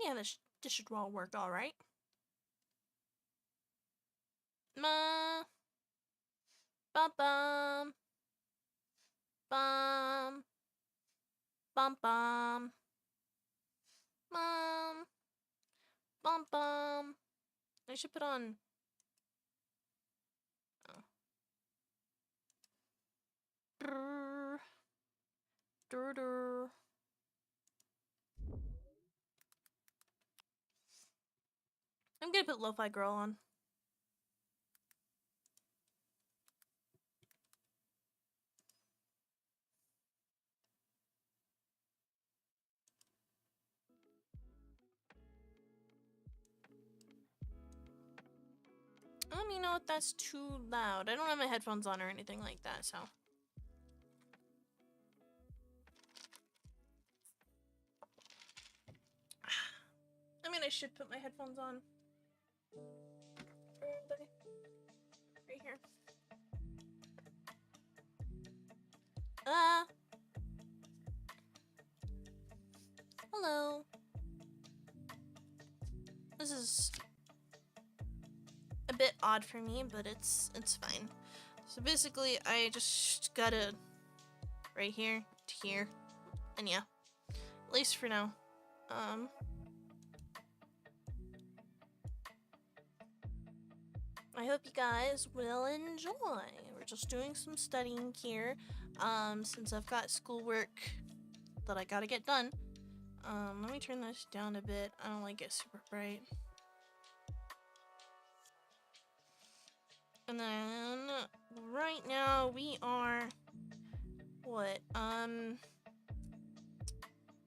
Yeah, this should all work all right. Ma. Bum bum. Bum. Bum bum. Bum. Bum bum. I should put on. Oh. Brr. Dur dur. I'm gonna put Lo-Fi Girl on. Let me know if that's too loud. I don't have my headphones on or anything like that, so. I mean, I should put my headphones on. Where are they? Right here. Hello. This is a bit odd for me, but it's fine. So basically, I just gotta right here to here, and yeah, at least for now. I hope you guys will enjoy. We're just doing some studying here, since I've got schoolwork that I gotta get done. Let me turn this down a bit. I don't like it super bright. And then right now we are what?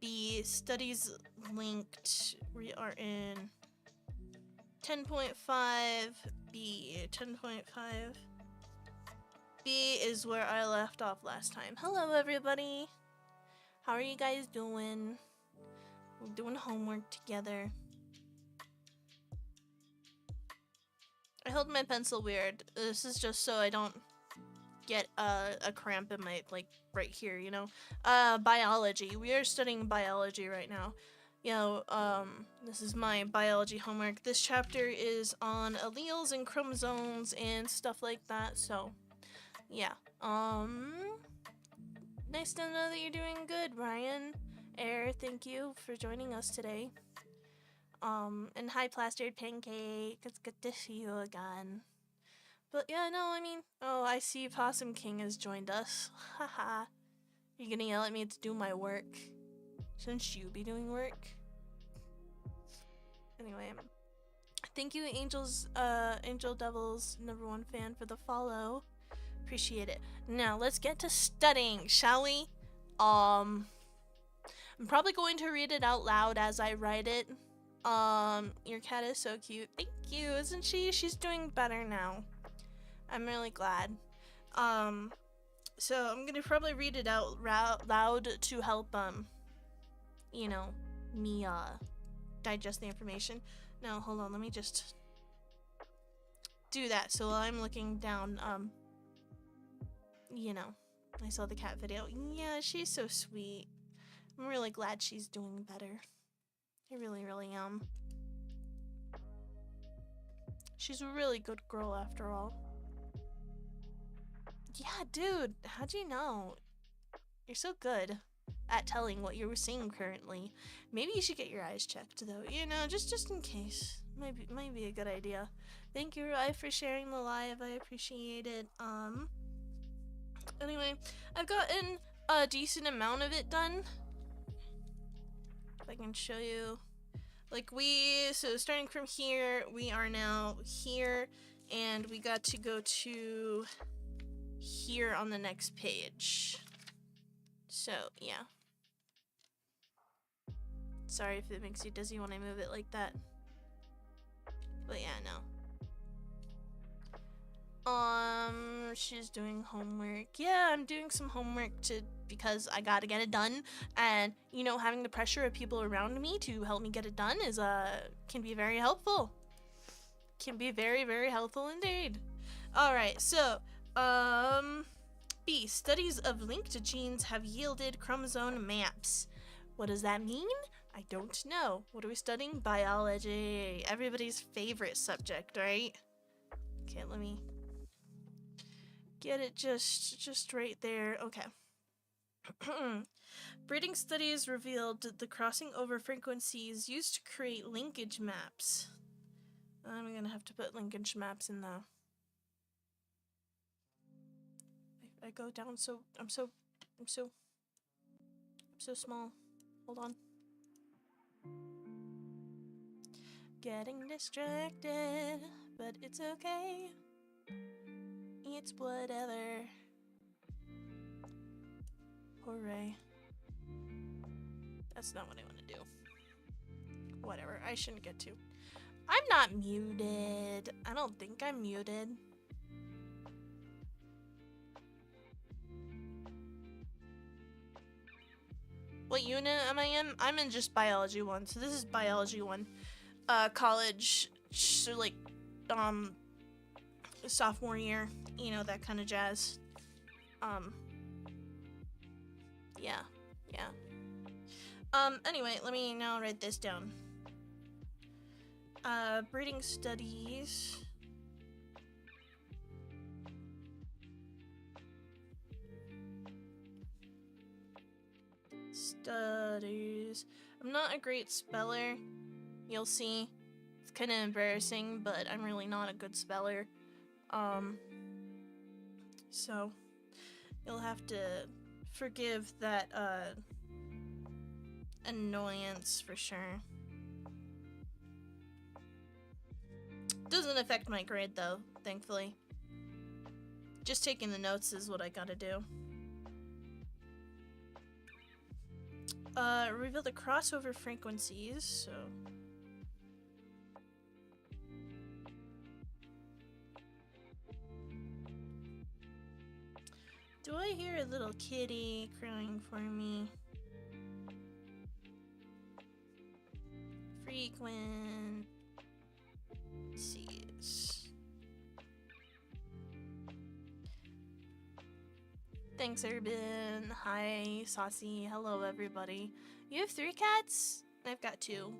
The studies linked. We are in 10.5 B. 10.5 B is where I left off last time. Hello everybody. How are you guys doing? We're doing homework together. I held my pencil weird. This is just so I don't get a cramp in my, like, right here, you know? Biology. We are studying biology right now. You know, this is my biology homework. This chapter is on alleles and chromosomes and stuff like that, so, yeah. Nice to know that you're doing good, Ryan. Air, thank you for joining us today. And hi, Plastered Pancake. It's good to see you again. But yeah, no, I mean, oh, I see Possum King has joined us. Haha. You're gonna yell at me to do my work. Shouldn't you be doing work? Anyway, thank you, Angel Devils #1 fan for the follow. Appreciate it. Now, let's get to studying, shall we? I'm probably going to read it out loud as I write it. Your cat is so cute. Thank you, isn't she? She's doing better now. I'm really glad. So I'm gonna probably read it out loud to help, you know, me, digest the information. No, hold on, let me just do that. So while I'm looking down, you know, I saw the cat video. Yeah, she's so sweet. I'm really glad she's doing better. I really, really am. She's a really good girl after all. Yeah, dude, how'd you know? You're so good at telling what you're seeing currently. Maybe you should get your eyes checked, though. You know, just in case. Might be a good idea. Thank you, Rai, for sharing the live. I appreciate it. Anyway, I've gotten a decent amount of it done. If I can show you. Like, so starting from here, we are now here, and we got to go to here on the next page. So, yeah. Sorry if it makes you dizzy when I move it like that. But yeah, no. She's doing homework. Yeah, I'm doing some homework because I gotta get it done. And, you know, having the pressure of people around me to help me get it done is, can be very helpful. Can be very, very helpful indeed. Alright, so, B. Studies of linked genes have yielded chromosome maps. What does that mean? I don't know. What are we studying? Biology. Everybody's favorite subject, right? Okay, let me get it just right there. Okay. Breeding studies revealed the crossing over frequencies used to create linkage maps. I'm gonna have to put linkage maps in the... I go down so... I'm so small. Hold on. Getting distracted, but it's okay. It's whatever. Hooray. That's not what I want to do. Whatever, I shouldn't get to. I'm not muted. I don't think I'm muted. What unit am I in? I'm in just biology 1, so this is biology 1. College, like, sophomore year, you know, that kind of jazz. Yeah. Anyway, let me now write this down. Breeding studies. I'm not a great speller. You'll see. It's kind of embarrassing, but I'm really not a good speller. So you'll have to forgive that, annoyance for sure. Doesn't affect my grade though, thankfully. Just taking the notes is what I gotta do. Reveal the crossover frequencies, so... Do I hear a little kitty crying for me? Frequencies. Thanks, Urban. Hi, Saucy. Hello, everybody. You have 3 cats? I've got 2.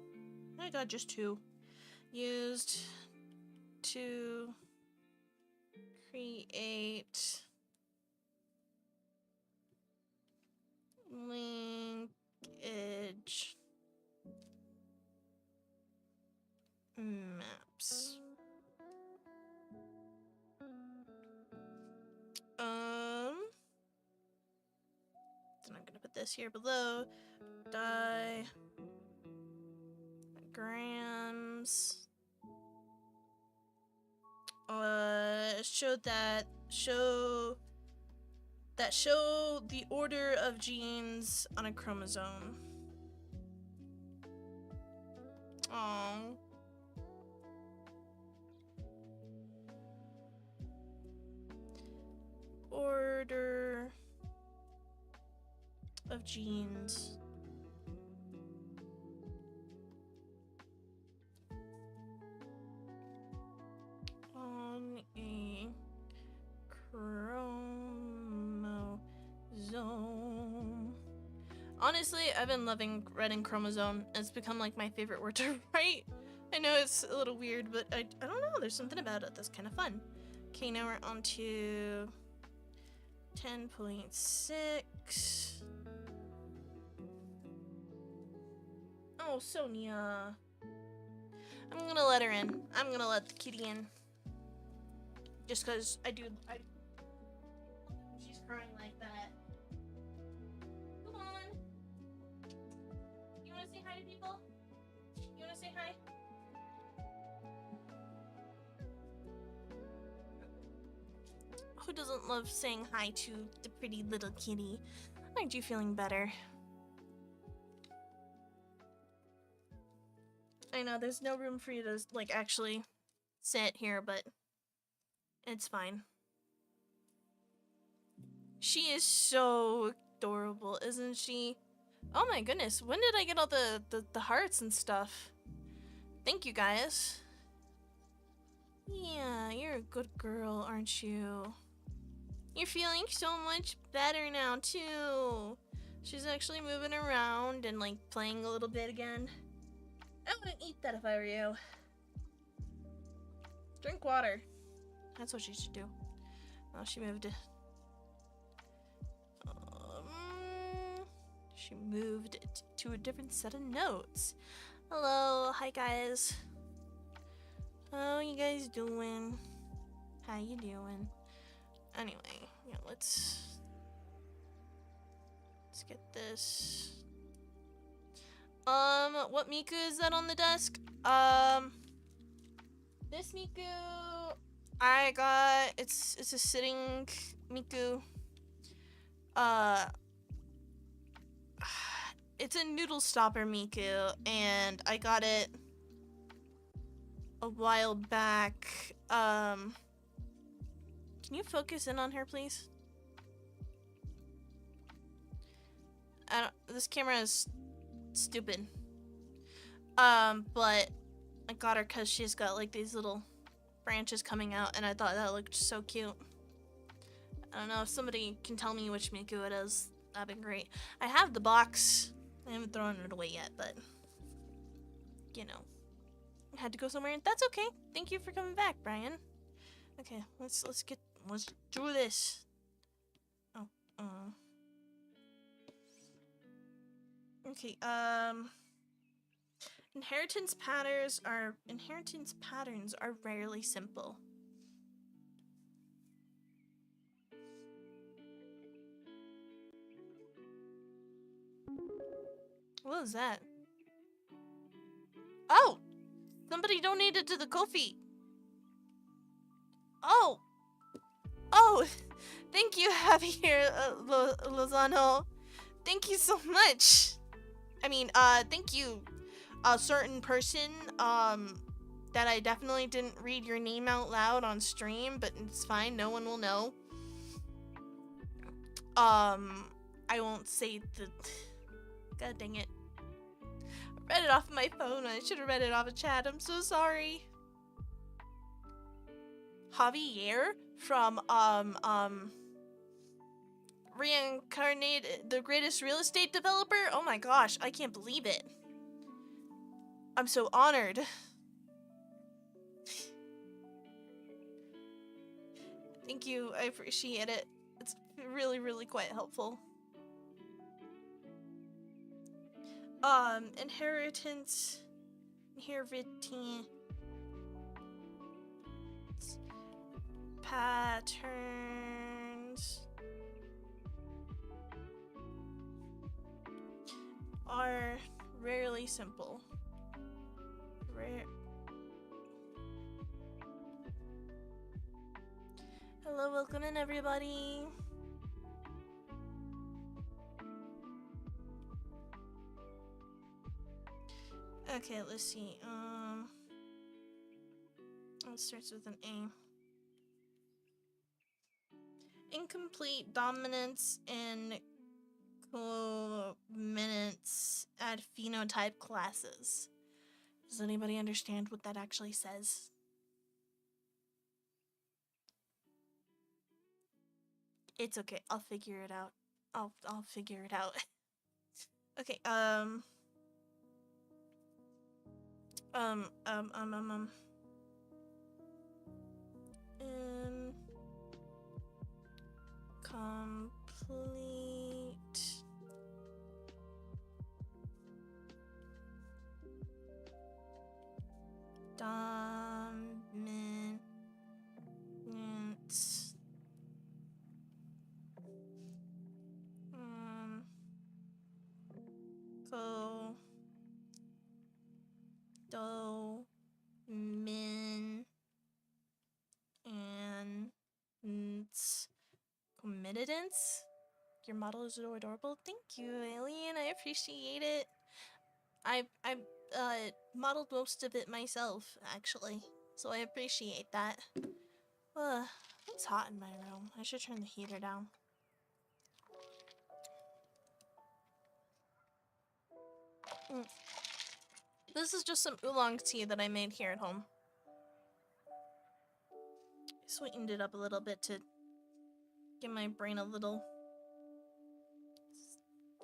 I got just 2. Used to create linkage maps. Then I'm gonna put this here below. Diagrams. Show the order of genes on a chromosome. Aww. Order of genes. On a chromosome. Honestly, I've been loving writing chromosome. It's become like my favorite word to write. I know it's a little weird, but I don't know. There's something about it that's kind of fun. Okay, now we're on to 10.6. Oh, Sonia. I'm gonna let her in. I'm gonna let the kitty in. Just because she's crying like that. Come on. You wanna say hi to people? You wanna say hi? Who doesn't love saying hi to the pretty little kitty? Aren't you feeling better? I know there's no room for you to like actually sit here, but it's fine. She is so adorable, isn't she? Oh my goodness, when did I get all the hearts and stuff? Thank you guys. Yeah, you're a good girl, aren't you? You're feeling so much better now too. She's actually moving around and like playing a little bit again. I wouldn't eat that if I were you. Drink water. That's what she should do. Oh, she moved. She moved to a different set of notes. Hello, hi guys. How you guys doing? How you doing? Anyway, yeah, let's get this. What Miku is that on the desk? This Miku I got, it's a sitting Miku. It's a noodle stopper Miku, and I got it a while back. Can you focus in on her, please? This camera is stupid. But I got her because she's got like these little branches coming out, and I thought that looked so cute. I don't know if somebody can tell me which Miku it is. That'd be great. I have the box. I haven't thrown it away yet, but you know, I had to go somewhere, and that's okay. Thank you for coming back, Brian. Okay, let's do this. Oh, okay. Inheritance patterns are rarely simple. What was that? Oh! Somebody donated to the Ko-fi. Oh! Oh! Thank you, Javier Lozano. Thank you so much. I mean, thank you, a certain person, that I definitely didn't read your name out loud on stream, but it's fine, no one will know. I won't say the... God dang it. I read it off my phone. I should have read it off a chat. I'm so sorry. Javier from, Reincarnated, the greatest real estate developer? Oh my gosh, I can't believe it. I'm so honored. Thank you, I appreciate it. It's really, really quite helpful. Inheritance patterns are rarely simple. Hello, welcome in everybody. Okay, let's see. It starts with an A. Incomplete dominance and co-minence add phenotype classes. Does anybody understand what that actually says? It's okay. I'll figure it out. I'll figure it out. Okay. Complete dominance committance. Your model is so adorable. Thank you, Alien. I appreciate it. I modeled most of it myself, actually, so I appreciate that. It's hot in my room. I should turn the heater down. This is just some oolong tea that I made here at home. I sweetened it up a little bit to give my brain a little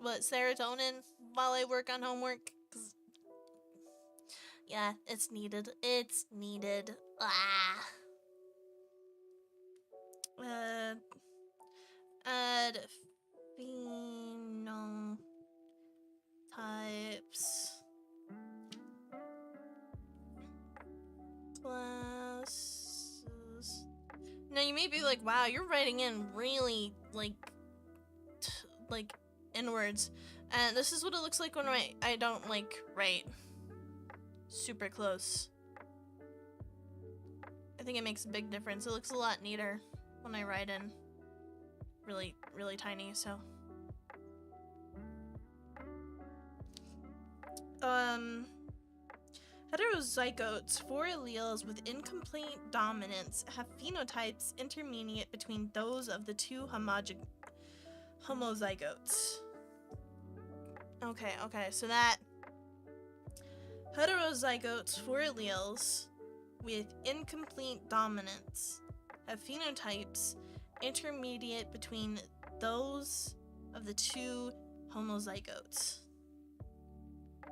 serotonin while I work on homework. 'Cause yeah, it's needed. It's needed. Ah. Add phenotypes. Classes. Now you may be like, wow, you're writing in really like inwards. And this is what it looks like when I don't like write super close. I think it makes a big difference. It looks a lot neater when I write in really, really tiny, so. Heterozygotes, 4 alleles with incomplete dominance, have phenotypes intermediate between those of the 2 homozygotes. Okay, so that heterozygotes, 4 alleles with incomplete dominance have phenotypes intermediate between those of the 2 homozygotes. I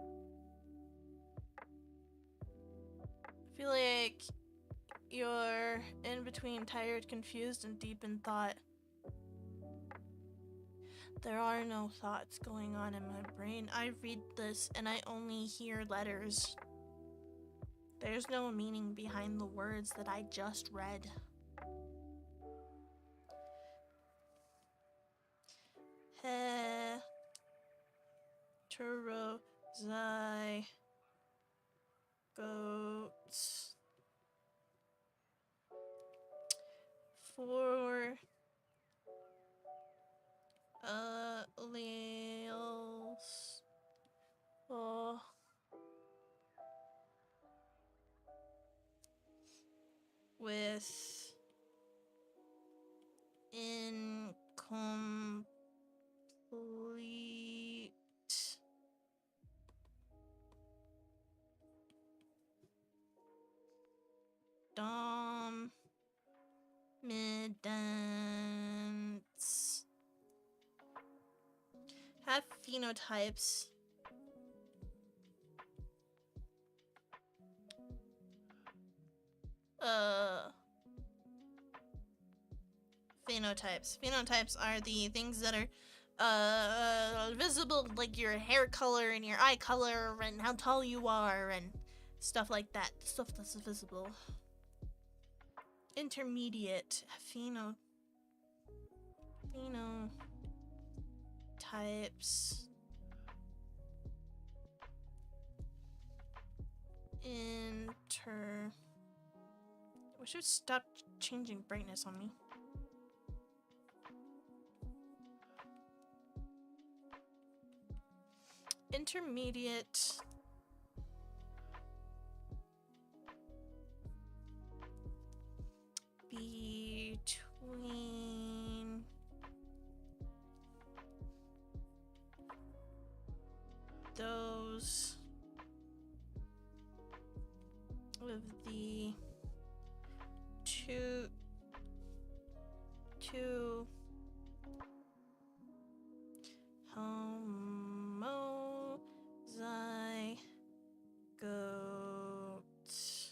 feel like you're in between tired, confused, and deep in thought. There are no thoughts going on in my brain. I read this and I only hear letters. There's no meaning behind the words that I just read. Heterozygotes. 4 alleles. Oh. With incomplete dominance, have phenotypes phenotypes are the things that are visible, like your hair color and your eye color and how tall you are and stuff like that. Stuff that's visible. Intermediate phenotypes I wish it would stop changing brightness on me. Intermediate between those with the two homozygotes.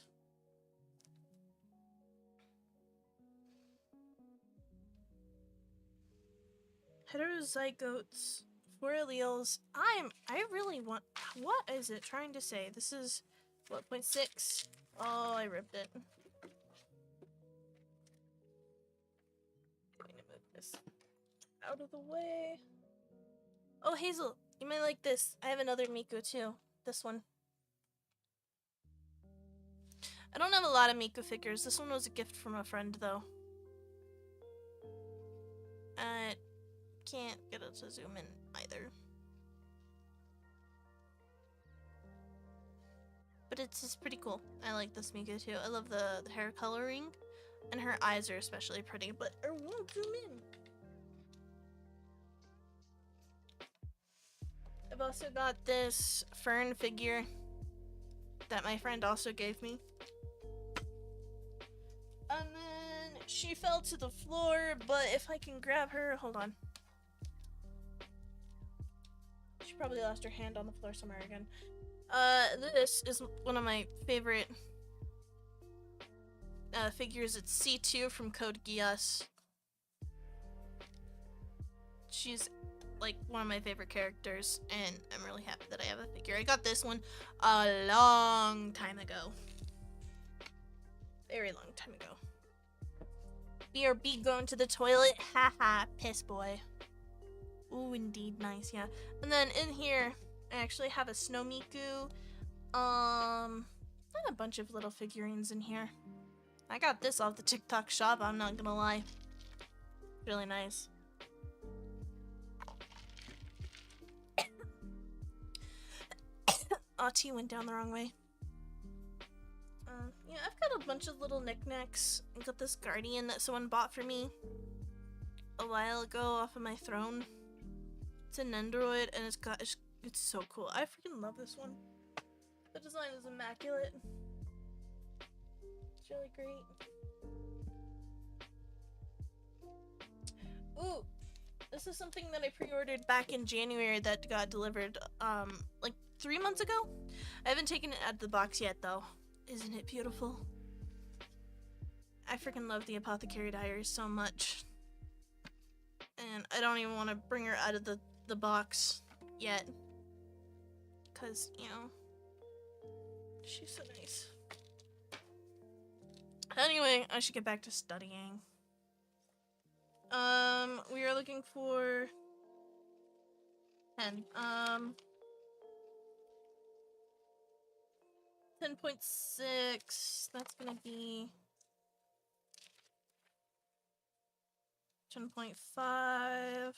Heterozygotes, 4 alleles. I really want. What is it trying to say? This is what, 0.6? Oh, I ripped it. I'm going to move this out of the way. Oh, Hazel, you might like this. I have another Miku too. This one. I don't have a lot of Miku figures. This one was a gift from a friend, though. I can't get it to zoom in either. But it's just pretty cool. I like this Miku too. I love the hair coloring. And her eyes are especially pretty, but I won't zoom in. I've also got this Fern figure that my friend also gave me. And then she fell to the floor, but if I can grab her, hold on. probably lost her hand on the floor somewhere again. This is one of my favorite figures. It's C2 from Code Geass. She's like one of my favorite characters, and I'm really happy that I have a figure. I got this one a long time ago. Very long time ago. BRB going to the toilet. Haha, piss boy. Ooh, indeed, nice, yeah. And then in here, I actually have a Snow Miku. And a bunch of little figurines in here. I got this off the TikTok shop, I'm not gonna lie. Really nice. T went down the wrong way. Yeah, I've got a bunch of little knickknacks. I got this Guardian that someone bought for me a while ago off of my throne. It's an Nendoroid, and it's so cool. I freaking love this one. The design is immaculate. It's really great. Ooh, this is something that I pre-ordered back in January that got delivered, like 3 months ago. I haven't taken it out of the box yet, though. Isn't it beautiful? I freaking love the Apothecary Diaries so much. And I don't even want to bring her out of the box yet. Because, you know, she's so nice. Anyway, I should get back to studying. We are looking for 10. 10.6. That's gonna be 10.5.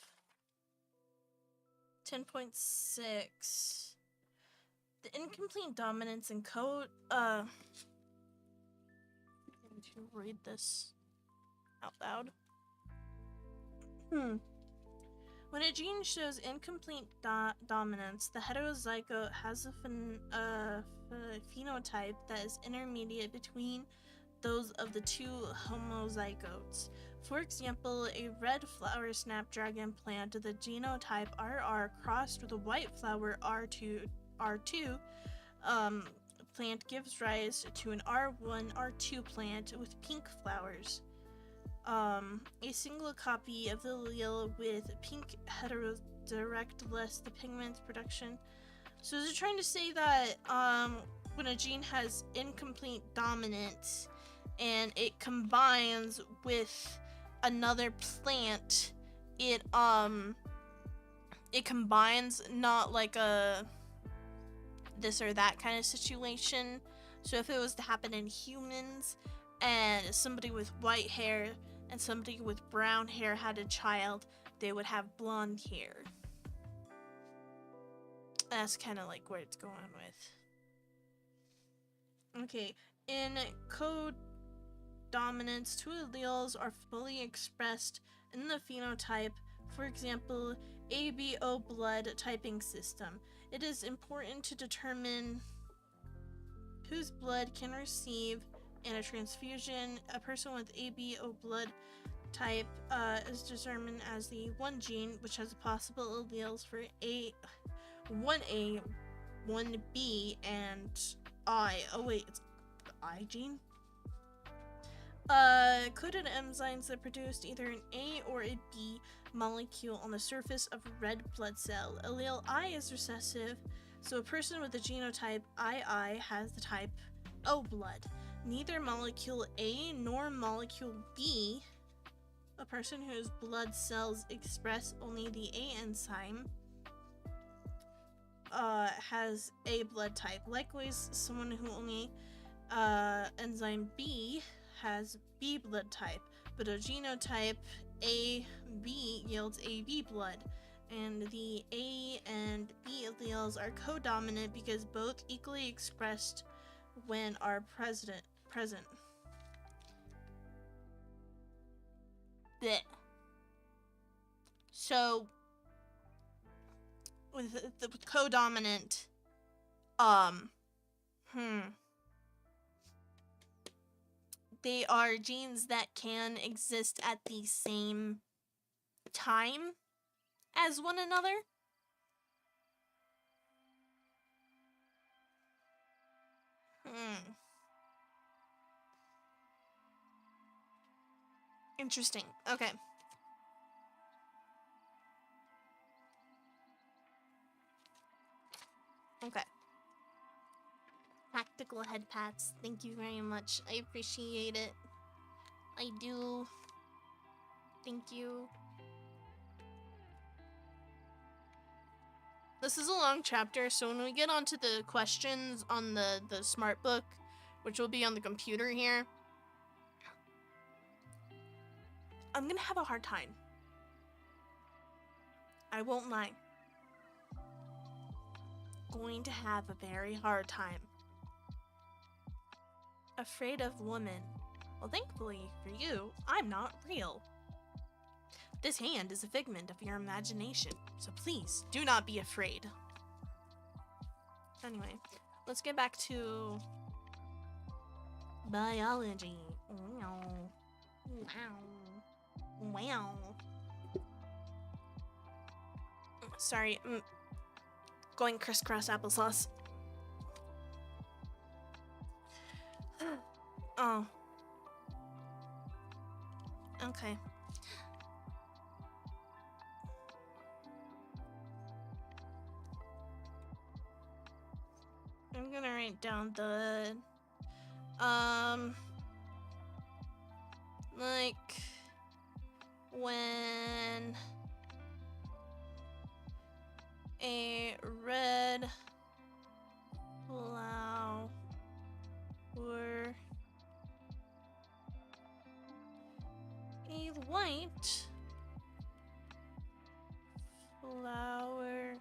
10.6. The incomplete dominance and code. I'm going to read this out loud. When a gene shows incomplete dominance, the heterozygote has a phenotype that is intermediate between those of the two homozygotes. For example, a red flower snapdragon plant with the genotype RR crossed with a white flower R2 plant gives rise to an R1 R2 plant with pink flowers. A single copy of the allele with pink heterodirect less the pigment production. So is it trying to say that when a gene has incomplete dominance and it combines with another plant, it combines, not like a this or that kind of situation. So if it was to happen in humans and somebody with white hair and somebody with brown hair had a child, they would have blonde hair. That's kind of like where it's going with. Okay, in code dominance, two alleles are fully expressed in the phenotype. For example, ABO blood typing system. It is important to determine whose blood can receive in a transfusion. A person with ABO blood type is determined as the one gene which has possible alleles for 1A, 1B, and I. Oh wait, it's the I gene? Coded enzymes that produced either an A or a B molecule on the surface of a red blood cell. Allele I is recessive, so a person with the genotype II has the type O blood. Neither molecule A nor molecule B, a person whose blood cells express only the A enzyme, has A blood type. Likewise, someone who only enzyme B has B blood type, but a genotype AB yields AB blood, and the A and B alleles are codominant because both equally expressed when are present. Blech. So with the codominant, they are genes that can exist at the same time as one another. Hmm. Interesting. Okay. Okay. Practical head pats. Thank you very much. I appreciate it. I do. Thank you. This is a long chapter, so when we get onto the questions on the smart book, which will be on the computer here, I'm gonna have a hard time. I won't lie. Going to have a very hard time. Afraid of women. Well, thankfully for you, I'm not real. This hand is a figment of your imagination, so please do not be afraid. Anyway, let's get back to biology. Wow. Wow. Wow. Sorry, I'm going crisscross applesauce. Oh. Okay. I'm gonna write down the like when a red flower a white flower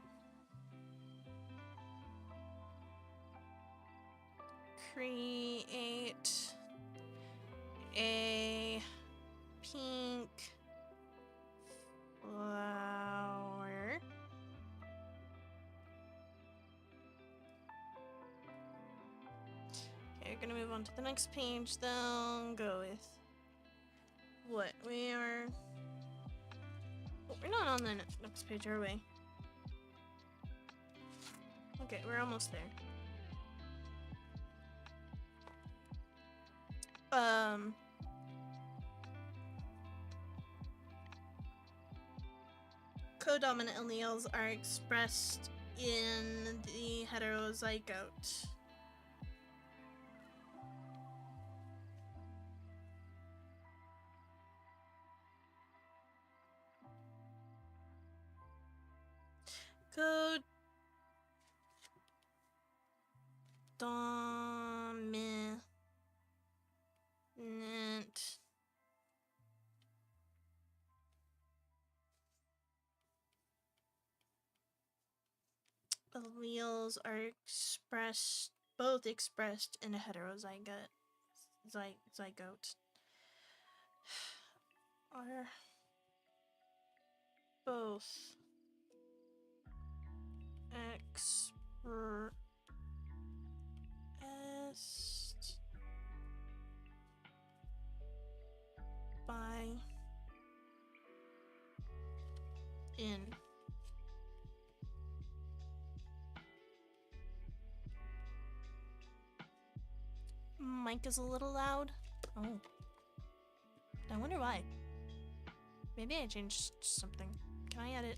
create a pink flower. Okay, we're gonna move on to the next page then. Go with what we are. Oh, we're not on the next page, are we? Okay, we're almost there. Codominant alleles are expressed in the heterozygote. Codominant alleles are both expressed in a heterozygote. Zygote. Are both expressed by in mic is a little loud. Oh. I wonder why. Maybe I changed something. Can I edit?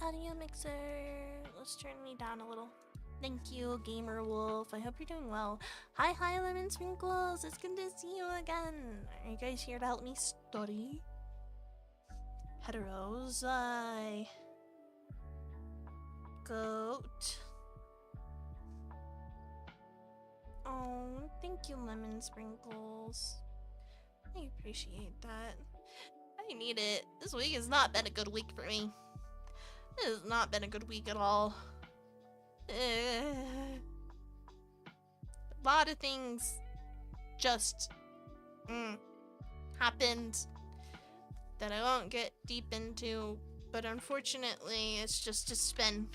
Audio mixer. Let's turn me down a little. Thank you, Gamer Wolf. I hope you're doing well. Hi, Lemon Sprinkles. It's good to see you again. Are you guys here to help me study? Heterozygote. Oh, thank you, Lemon Sprinkles. I appreciate that. I need it. This week has not been a good week for me. It has not been a good week at all. A lot of things just happened that I won't get deep into, but unfortunately it's just been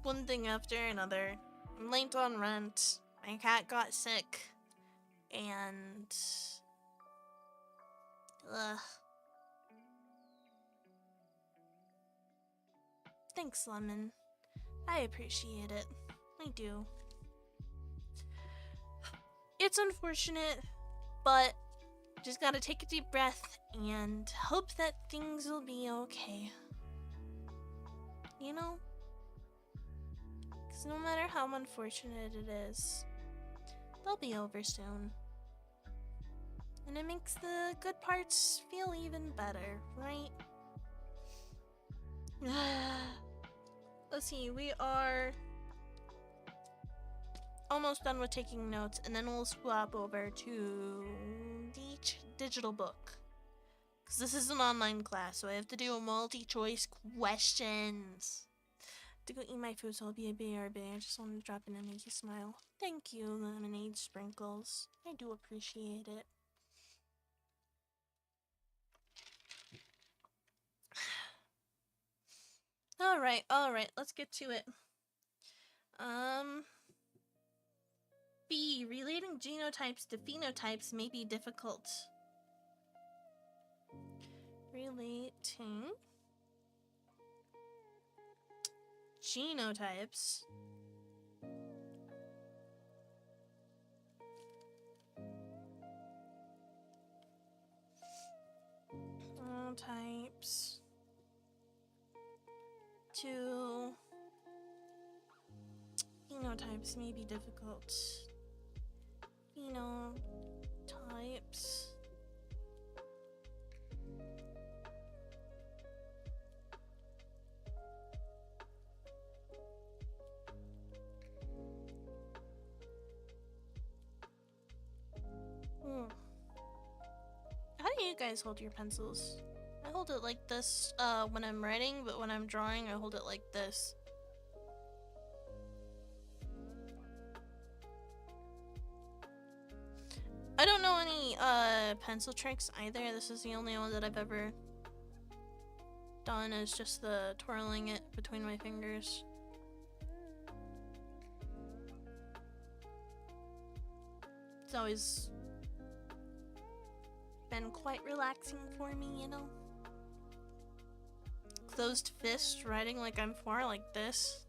one thing after another. I'm late on rent, my cat got sick, and Thanks, Lemon. I appreciate it. I do. It's unfortunate, but just gotta take a deep breath and hope that things will be okay. You know? Because no matter how unfortunate it is, they'll be over soon. And it makes the good parts feel even better, right? Let's see, we are almost done with taking notes, and then we'll swap over to the digital book. Because this is an online class, so I have to do multi-choice questions. To go eat my food, so I'll be a BRB. I just wanted to drop in and make you smile. Thank you, Lemonade Sprinkles. I do appreciate it. Alright, let's get to it. B. Relating genotypes to phenotypes may be difficult. Relating genotypes to phenotypes may be difficult. Phenotypes. How do you guys hold your pencils? I hold it like this when I'm writing, but when I'm drawing, I hold it like this. I don't know any pencil tricks either. This is the only one that I've ever done, is just the twirling it between my fingers. It's always been quite relaxing for me, you know? Closed fist, writing like I'm 4, like this.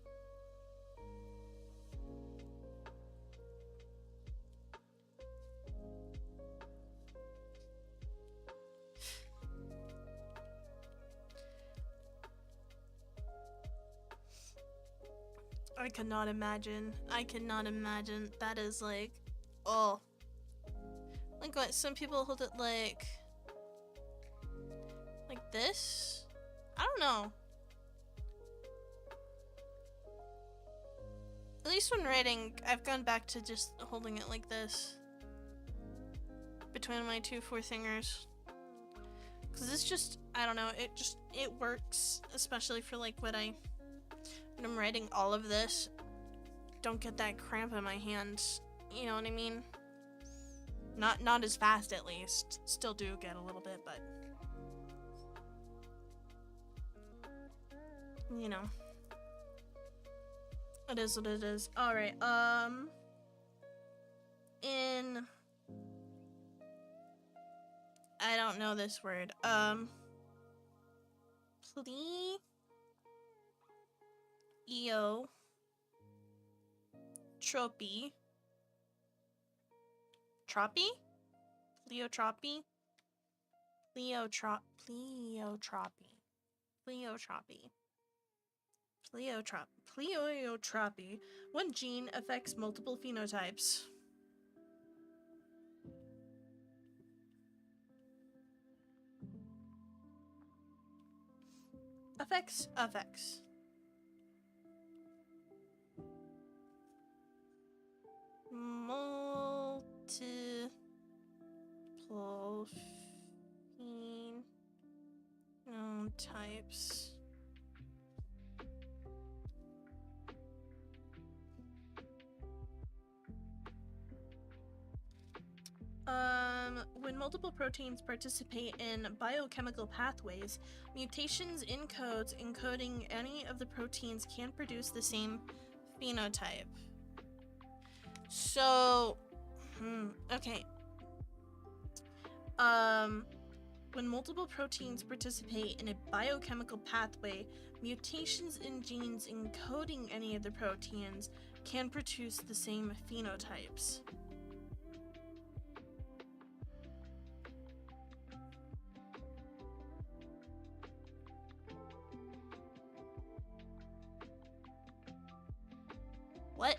I cannot imagine. That is like, oh. Like what, some people hold it like this? I don't know. At least when writing, I've gone back to just holding it like this. Between my 2 forefingers. Cause it's just, I don't know, it works. Especially for like when I'm writing all of this. Don't get that cramp in my hands. You know what I mean? Not as fast, at least. Still do get a little bit, but you know, it is what it is. All right. In, I don't know this word. Pleiotropy. Pleiotropy. One gene affects multiple phenotypes. Affects. Multiple phenotypes. When multiple proteins participate in biochemical pathways, mutations in codes encoding any of the proteins can produce the same phenotype. So, okay. When multiple proteins participate in a biochemical pathway, mutations in genes encoding any of the proteins can produce the same phenotypes. What?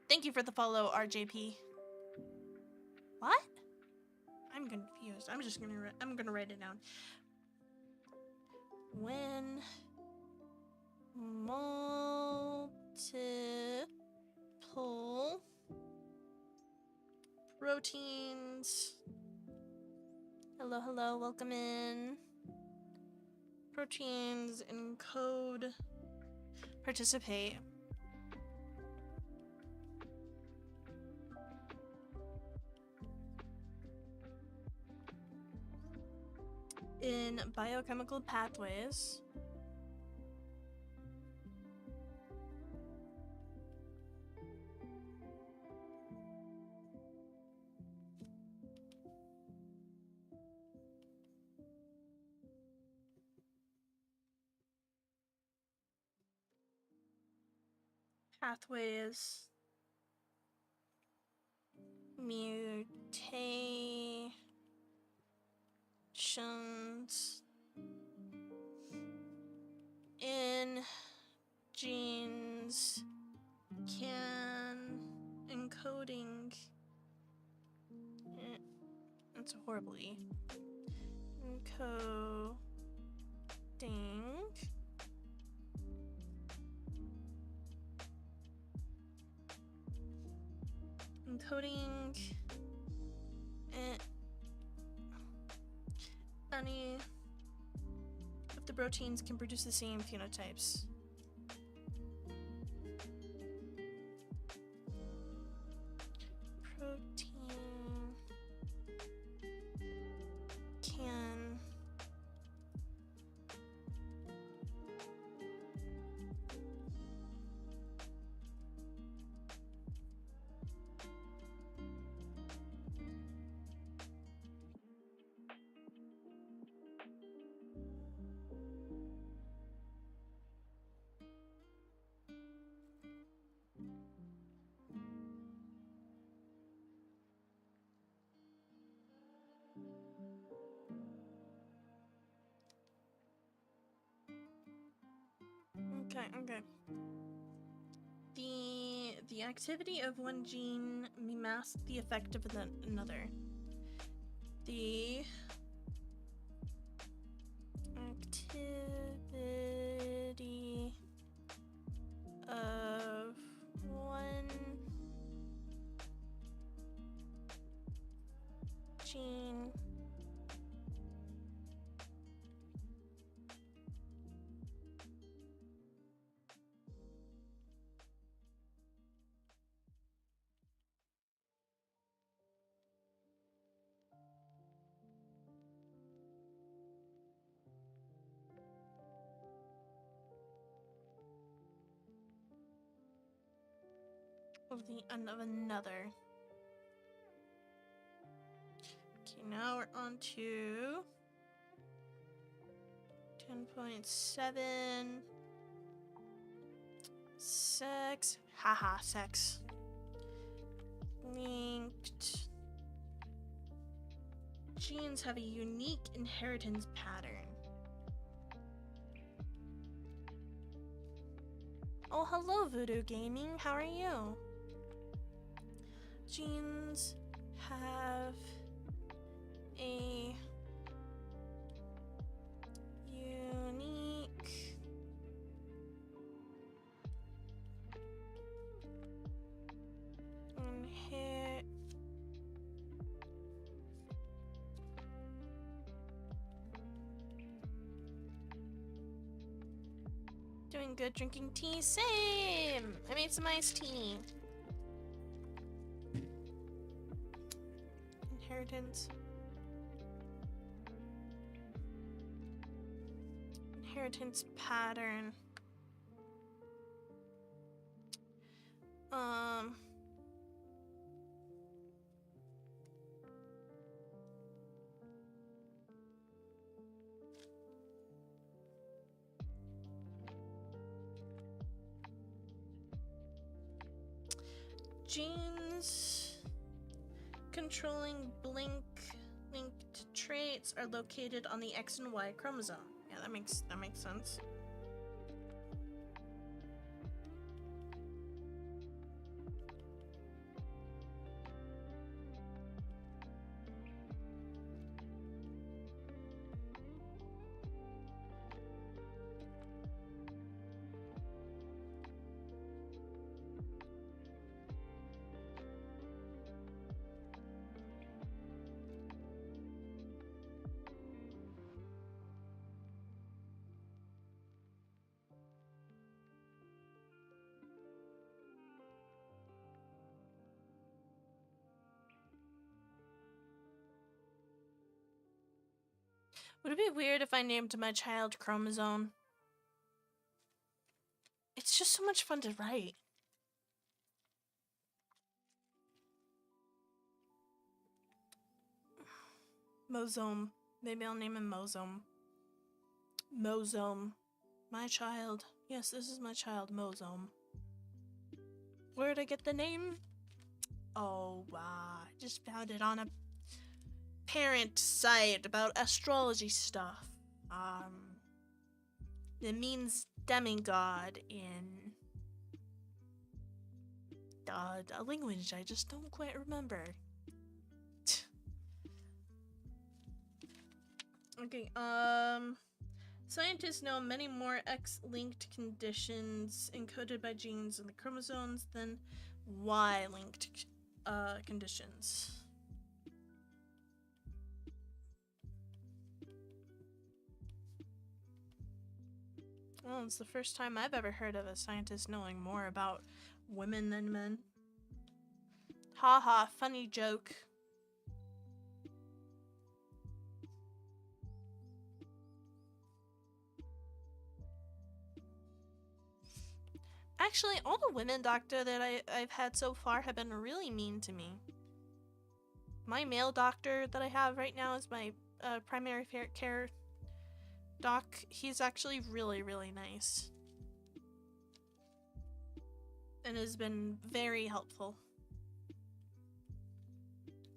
Thank you for the follow, RJP. What? I'm confused. I'm gonna write it down. When multiple proteins. Hello, hello, welcome in. Proteins encode participate. In biochemical pathways. Pathways. Mutations in genes can encoding. That's horribly encoding any of the proteins can produce the same phenotypes. Protein can Okay. The activity of one gene may mask the effect of another. The activity of one gene of another. Okay, now we're on to 10.7. Sex. Haha, sex. Linked. Genes have a unique inheritance pattern. Oh, hello, Voodoo Gaming. How are you? Genes have a unique Doing good, drinking tea. Same! I made some iced tea. Inheritance. Inheritance pattern. genes controlling blink-linked traits are located on the X and Y chromosome. Yeah, that makes sense. Would it be weird if I named my child Chromosome? It's just so much fun to write. Mozome. Maybe I'll name him Mozome. Mozome. My child. Yes, this is my child, Mozome. Where'd I get the name? Oh, wow. I just found it on a parent site about astrology stuff. It means demigod in a language I just don't quite remember. Okay, scientists know many more X-linked conditions encoded by genes in the chromosomes than Y-linked conditions. Well, it's the first time I've ever heard of a scientist knowing more about women than men. Haha, funny joke. Actually, all the women doctor that I've had so far have been really mean to me. My male doctor that I have right now is my primary care doc. He's actually really, really nice. And has been very helpful.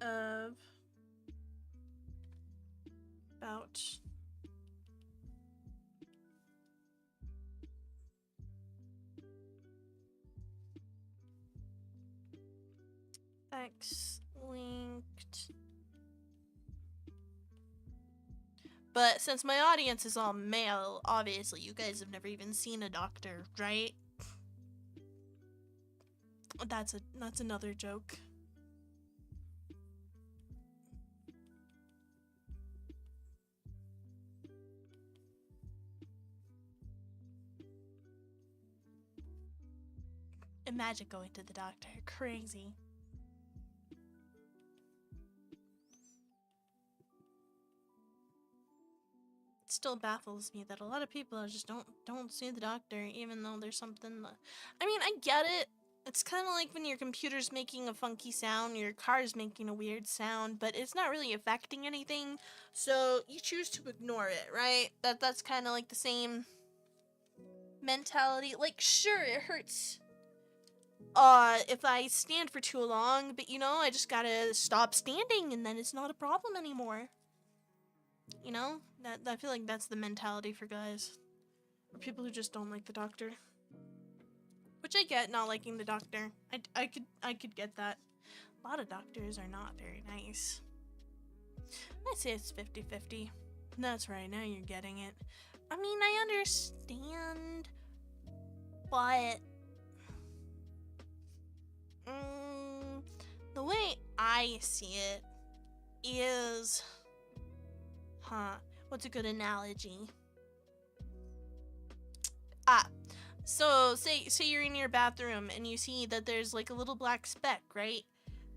About X-linked. But since my audience is all male, obviously you guys have never even seen a doctor, right? That's another joke. Imagine going to the doctor. Crazy. It still baffles me that a lot of people just don't see the doctor even though there's something that... I mean, I get it. It's kind of like when your computer's making a funky sound, your car's making a weird sound, but it's not really affecting anything, so you choose to ignore it, right? That's kind of like the same mentality. Like, sure, it hurts if I stand for too long, but you know, I just gotta stop standing and then it's not a problem anymore. You know? I feel like that's the mentality for guys. Or people who just don't like the doctor. Which I get, not liking the doctor. I could get that. A lot of doctors are not very nice. I'd say it's 50-50. That's right, now you're getting it. I mean, I understand, but the way I see it is, what's a good analogy? So say you're in your bathroom and you see that there's like a little black speck, right?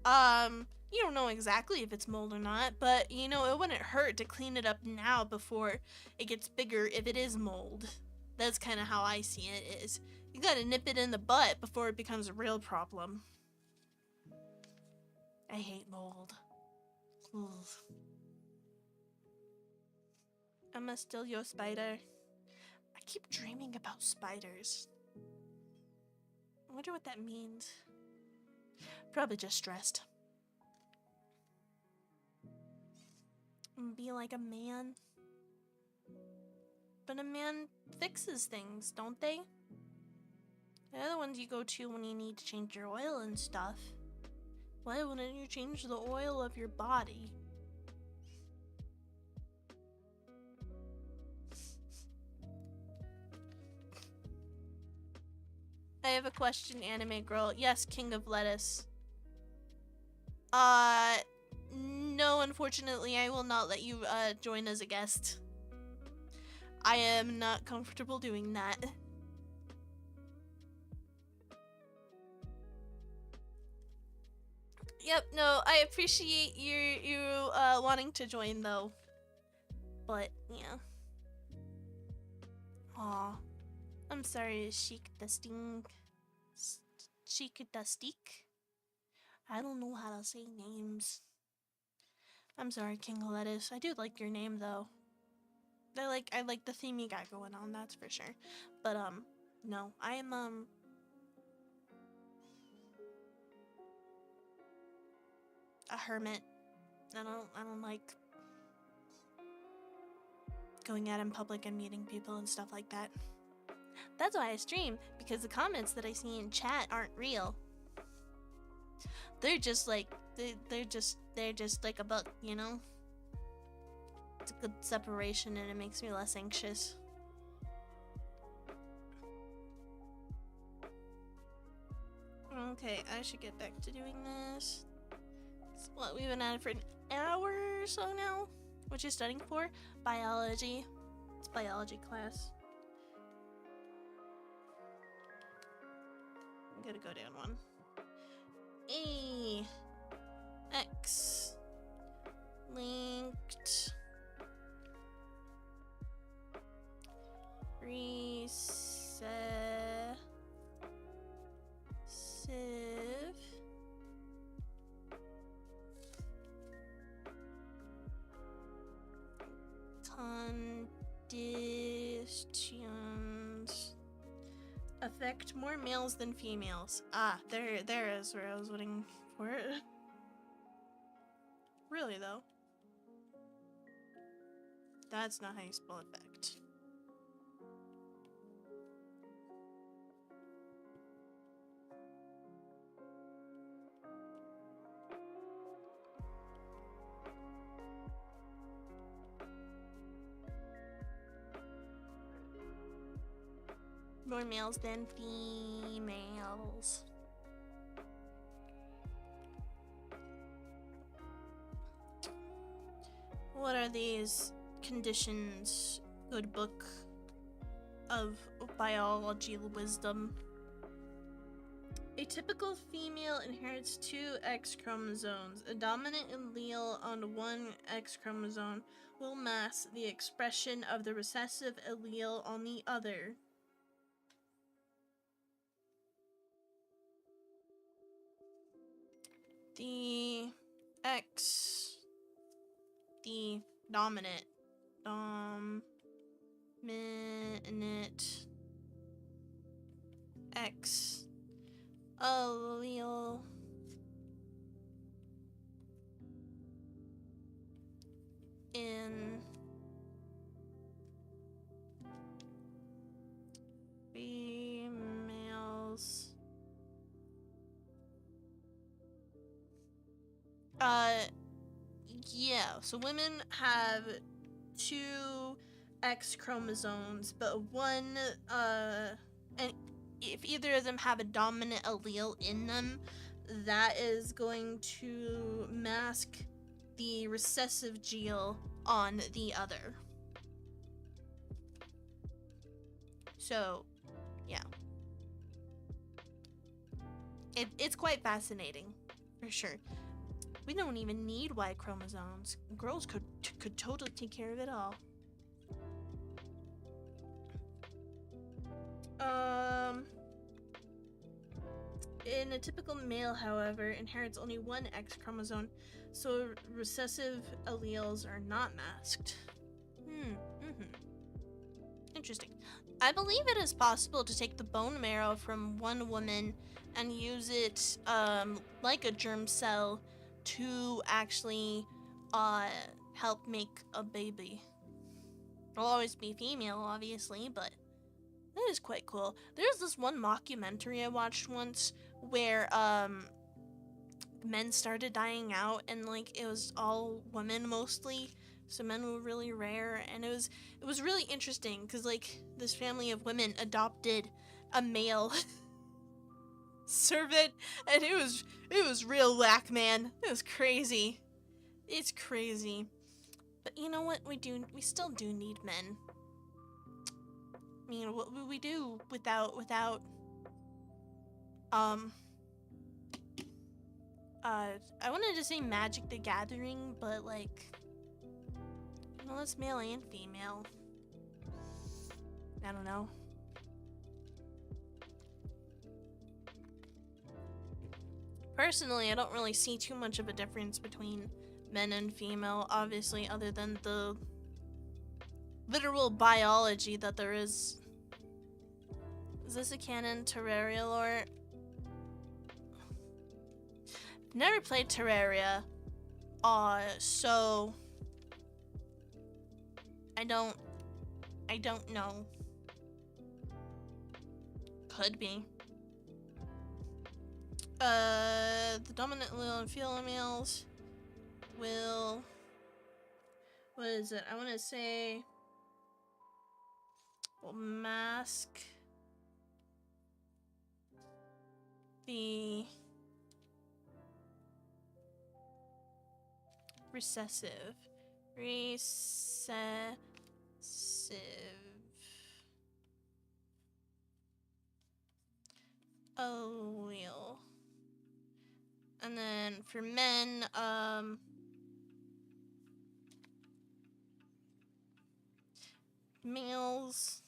You don't know exactly if it's mold or not, but you know, it wouldn't hurt to clean it up now before it gets bigger if it is mold. That's kind of how I see it is. You gotta nip it in the butt before it becomes a real problem. I hate mold. Ugh. Am I still your spider? I keep dreaming about spiders. I wonder what that means. Probably just stressed. Be like a man. But a man fixes things, don't they? They're the ones you go to when you need to change your oil and stuff. Why wouldn't you change the oil of your body? I have a question, anime girl. Yes, King of Lettuce. No, unfortunately, I will not let you, join as a guest. I am not comfortable doing that. Yep, no, I appreciate you wanting to join, though. But, yeah. Aw. I'm sorry, Sheik Dusting. Sheik Dustik? I don't know how to say names. I'm sorry, King of Lettuce. I do like your name, though. I like the theme you got going on, that's for sure. But, no. I am, a hermit. I don't like going out in public and meeting people and stuff like that. That's why I stream, because the comments that I see in chat aren't real. They're just like, they're just like a book, you know? It's a good separation and it makes me less anxious. Okay, I should get back to doing this. What, we've been at it for an hour or so now? What you studying for? Biology. It's biology class. I'm gonna go down one. A. X. Linked. Recessive. Conditions affect more males than females. Ah, there is where I was looking for it. Really though. That's not how you spell effect. More males than females. What are these conditions? Good book of biology wisdom. A typical female inherits 2 X chromosomes. A dominant allele on one X chromosome will mask the expression of the recessive allele on the other. The X, the dominant X allele in females yeah, so women have 2 X chromosomes, but one and if either of them have a dominant allele in them, that is going to mask the recessive gene on the other. So, yeah. It's quite fascinating, for sure. We don't even need Y chromosomes. Girls could totally take care of it all. In a typical male, however, inherits only 1 X chromosome, so recessive alleles are not masked. Interesting. I believe it is possible to take the bone marrow from one woman and use it like a germ cell to actually help make a baby. It'll always be female, obviously, but that is quite cool. There's this one mockumentary I watched once where men started dying out, and like it was all women mostly, so men were really rare, and it was really interesting because like this family of women adopted a male servant, and it was real whack, man. It was crazy. It's crazy. But you know what? We still do need men. I mean, what would we do without I wanted to say Magic the Gathering, but like, well, it's male and female. I don't know. Personally, I don't really see too much of a difference between men and female, obviously, other than the literal biology that there is. Is this a canon Terraria lore? Never played Terraria, so I don't know. Could be. The dominant allele and females will, what is it? I want to say, will mask the recessive allele. And then for men, males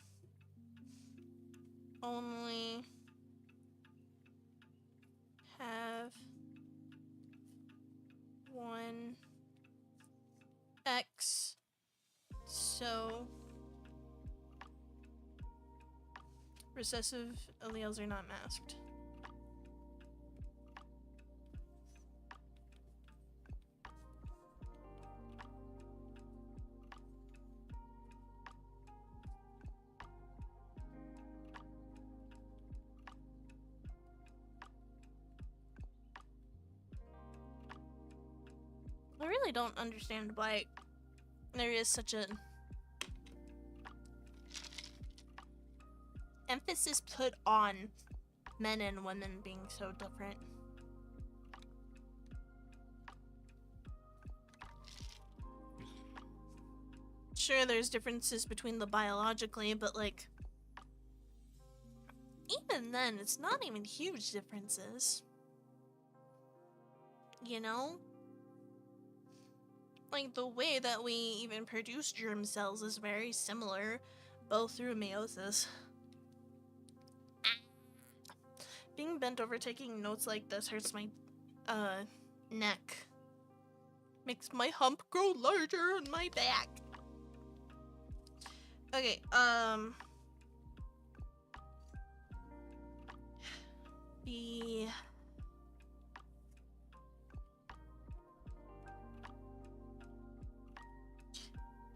only have one X, so recessive alleles are not masked. I really don't understand why there is such an emphasis put on men and women being so different. Sure, there's differences between the biologically, but like, even then, it's not even huge differences. You know? Like, the way that we even produce germ cells is very similar, both through meiosis. Being bent over taking notes like this hurts my, neck. Makes my hump grow larger on my back. Okay, the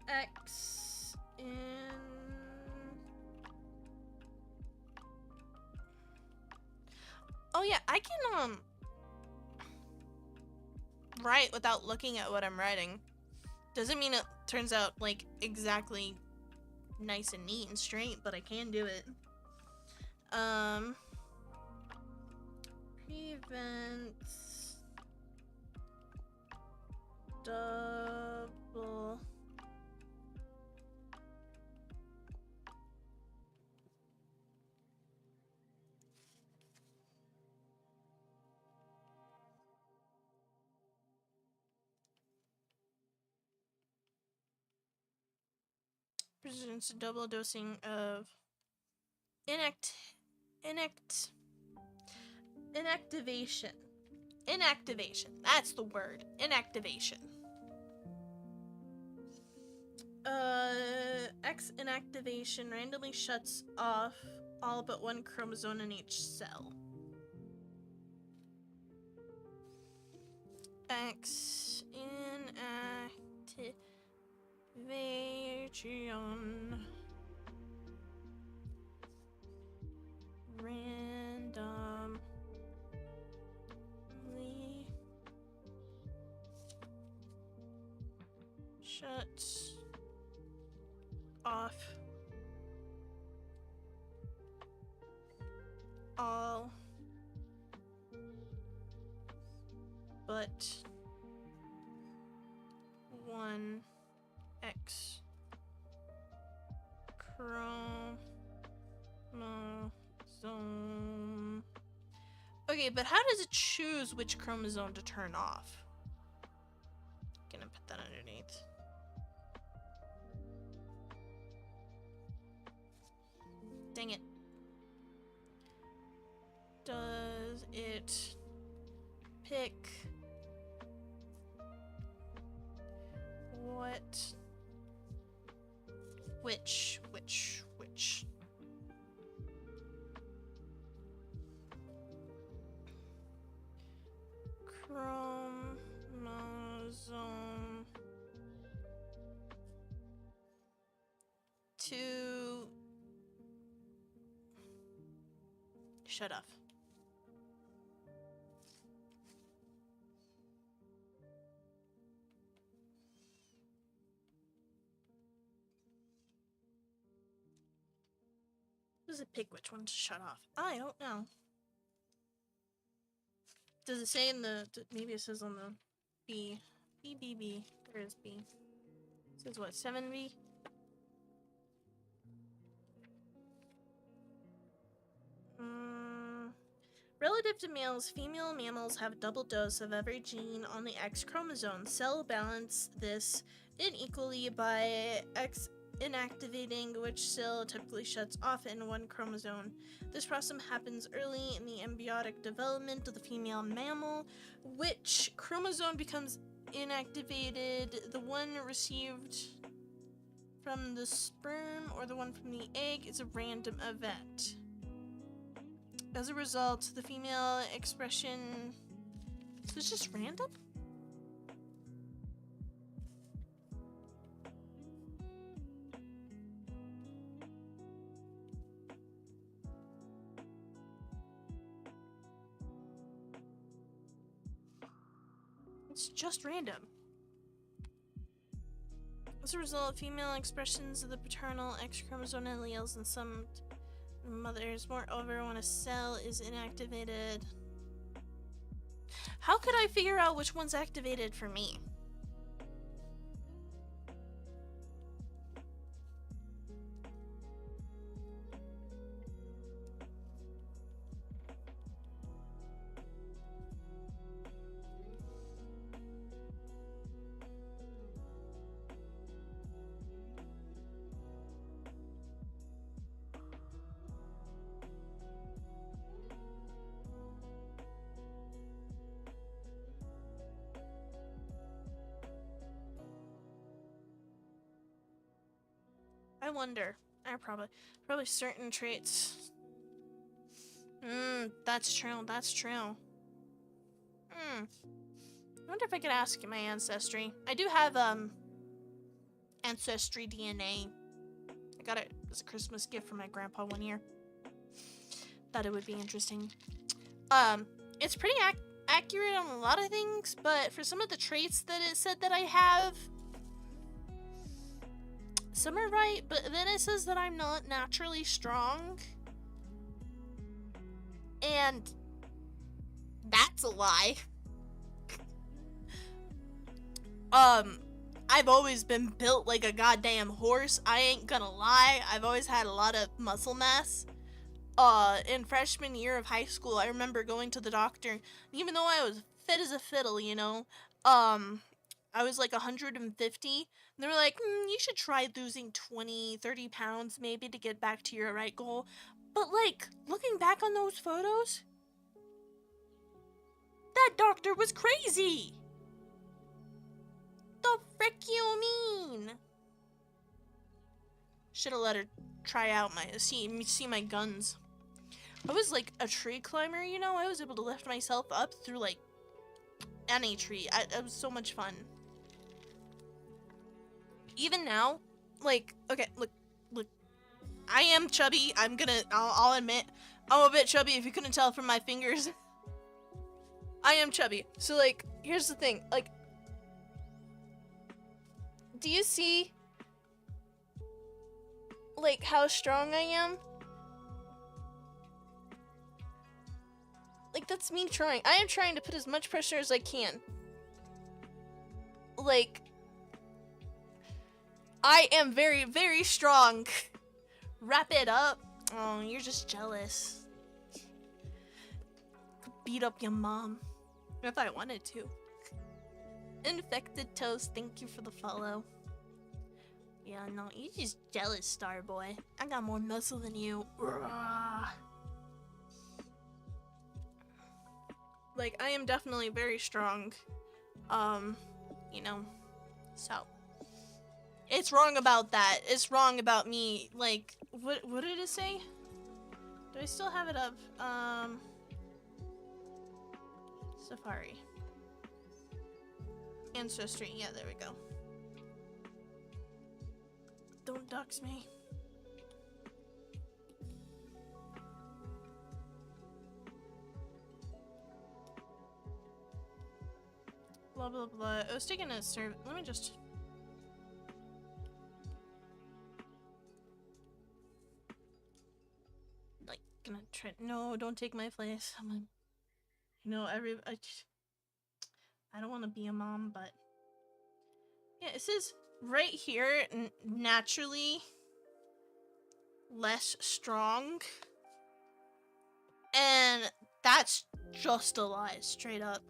X in oh yeah, I can write without looking at what I'm writing. Doesn't mean it turns out like exactly nice and neat and straight, but I can do it. Prevents double presents double dosing of inactivation. Inactivation. That's the word. Inactivation. X inactivation randomly shuts off all but one chromosome in each cell. X inactivation. Randomly shuts off all but one X chromosome. Okay, but how does it choose which chromosome to turn off? Gonna put that underneath. Dang it. Does it pick which chromosome to shut off? Does it pick which one to shut off? I don't know. Does it say in the... Maybe it says on the B. B. Where is B? It says what, 7B? Relative to males, female mammals have a double dose of every gene on the X chromosome. Cell balance this unequally by X inactivating which cell typically shuts off in one chromosome. This process happens early in the embryonic development of the female mammal. Which chromosome becomes inactivated, the one received from the sperm or the one from the egg, is a random event. As a result, the female expression... So it's just random? It's just random. As a result, female expressions of the paternal X chromosome alleles in some mothers. Moreover, when a cell is inactivated... How could I figure out which one's activated for me? I wonder. Probably certain traits. That's true. I wonder if I could ask my ancestry. I do have ancestry DNA. I got it as a Christmas gift from my grandpa one year. Thought it would be interesting. It's pretty accurate on a lot of things, but for some of the traits that it said that I have, some are right, but then it says that I'm not naturally strong. And that's a lie. I've always been built like a goddamn horse. I ain't gonna lie. I've always had a lot of muscle mass. In freshman year of high school, I remember going to the doctor. Even though I was fit as a fiddle, you know, I was like 150. And they were like, you should try losing 20, 30 pounds maybe to get back to your right goal. But like, looking back on those photos, that doctor was crazy. The frick you mean? Should have let her try out see my guns. I was like a tree climber, you know? I was able to lift myself up through like any treat. It was so much fun. Even now, like, okay, look, I am chubby. I'll admit, I'm a bit chubby if you couldn't tell from my fingers. I am chubby. So, like, here's the thing. Like, do you see, like, how strong I am? Like, that's me trying. I am trying to put as much pressure as I can. Like, I am very, very strong. Wrap it up. Oh, you're just jealous. Could beat up your mom. If I wanted to. Infected Toast, thank you for the follow. Yeah, no, you're just jealous, Star Boy. I got more muscle than you. Like, I am definitely very strong. You know, so. It's wrong about that. It's wrong about me. Like, what did it say? Do I still have it up? Safari. Ancestry. Yeah, there we go. Don't dox me. Blah, blah, blah. I was taking a survey. Let me just... Like, gonna try... No, don't take my place. I'm like... You know, I don't want to be a mom, but... Yeah, it says right here, naturally less strong. And that's just a lie, straight up.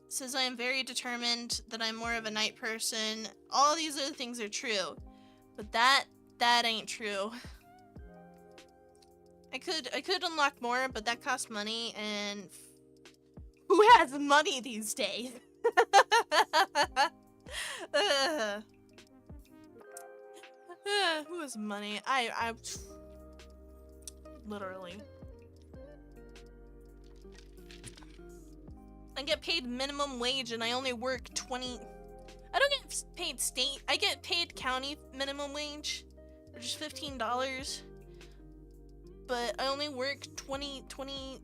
It says I am very determined, that I'm more of a night person. All these other things are true. But that ain't true. I could unlock more, but that costs money, and who has money these days? Who has money? I literally. I get paid minimum wage and I only work 20. I don't get paid state. I get paid county minimum wage, which is $15. But I only work 29,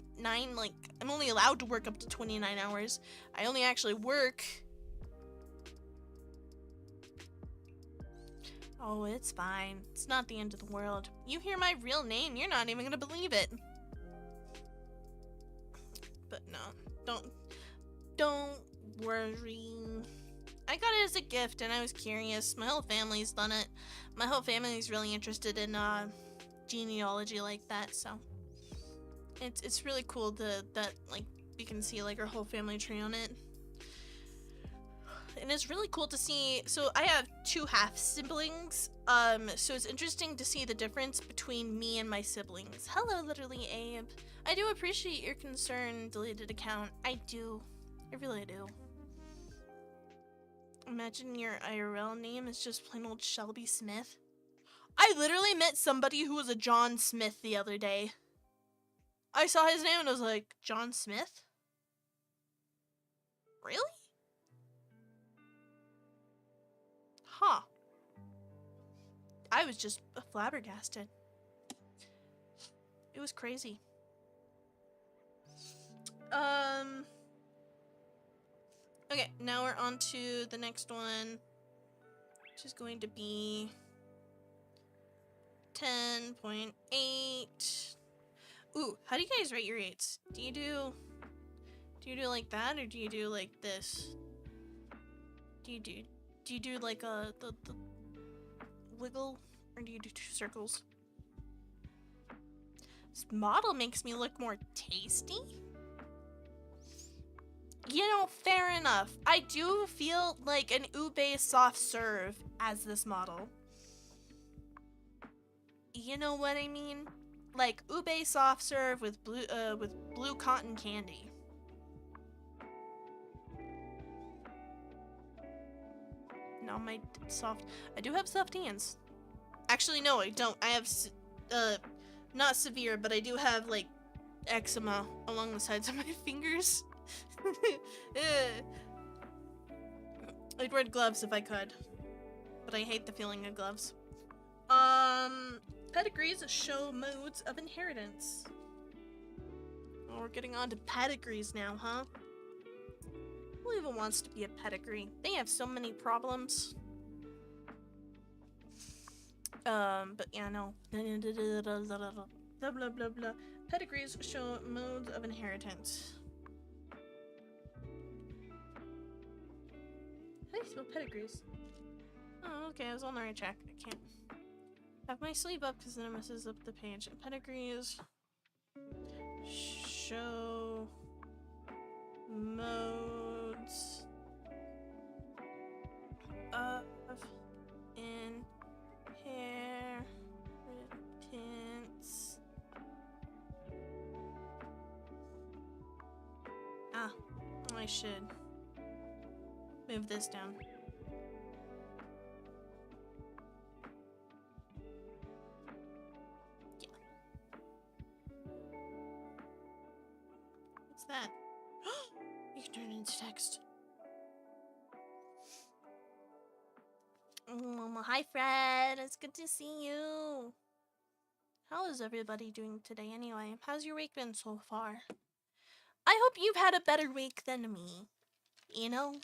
like, I'm only allowed to work up to 29 hours. I only actually work. Oh, it's fine. It's not the end of the world. You hear my real name, you're not even gonna believe it. But no, don't worry. I got it as a gift and I was curious. My whole family's done it. My whole family's really interested in, genealogy like that, so it's really cool that like you can see like our whole family tree on it, and it's really cool to see. So I have 2 half siblings, so it's interesting to see the difference between me and my siblings. Hello, literally Abe. I do appreciate your concern, deleted account. I really do. Imagine your IRL name is just plain old Shelby Smith. I literally met somebody who was a John Smith the other day. I saw his name and I was like, John Smith? Really? Huh. I was just flabbergasted. It was crazy. Okay, now we're on to the next one, which is going to be 10.8. Ooh, how do you guys rate your 8s? Do you do like that, or do you do like this? Do you do like the wiggle, or do you do 2 circles? This model makes me look more tasty. You know, fair enough. I do feel like an ube soft serve as this model. You know what I mean? Like ube soft serve with blue cotton candy. No, my soft. I do have soft hands. Actually, no, I don't. I have not severe, but I do have like eczema along the sides of my fingers. I'd wear gloves if I could, but I hate the feeling of gloves. Pedigrees show modes of inheritance. Oh, we're getting on to pedigrees now, huh? Who even wants to be a pedigree? They have so many problems. But yeah, no. Blah, blah, blah, blah. Pedigrees show modes of inheritance. How do you spell pedigrees? Oh, okay, I was on the right track. I can't have my sleeve up because then it messes up the page. Pedigrees show modes of inheritance. Ah, I should move this down. Yeah. What's that? You can turn it into text. Hi Fred, it's good to see you. How is everybody doing today anyway? How's your week been so far? I hope you've had a better week than me. You know?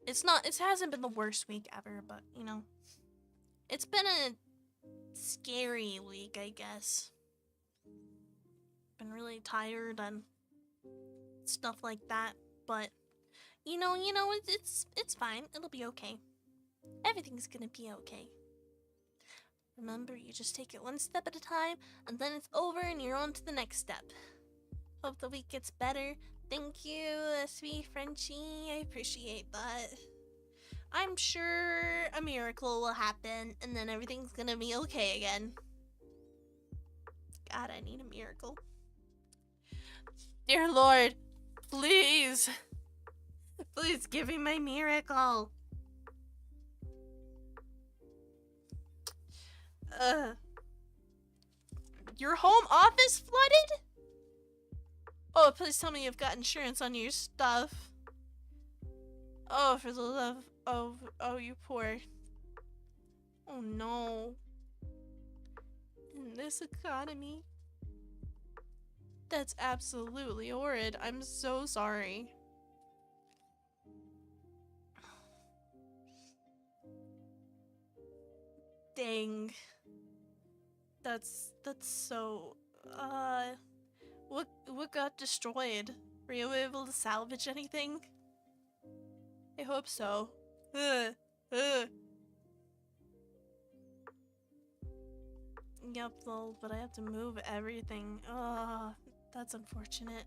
It hasn't been the worst week ever, but you know. It's been a scary week, I guess. Been really tired and stuff like that, but you know, it's fine. It'll be okay. Everything's gonna be okay. Remember, you just take it one step at a time, and then it's over and you're on to the next step. Hope the week gets better. Thank you, sweet Frenchie. I appreciate that. I'm sure a miracle will happen, and then everything's gonna be okay again. God, I need a miracle. Dear Lord, please. Please give me my miracle. Your home office flooded? Oh, please tell me you've got insurance on your stuff. Oh, for the love of... Oh, you poor... Oh, no. In this economy? That's absolutely horrid. I'm so sorry. Dang. That's so... What got destroyed? Were you able to salvage anything? I hope so. Yep, lol, but I have to move everything. That's unfortunate.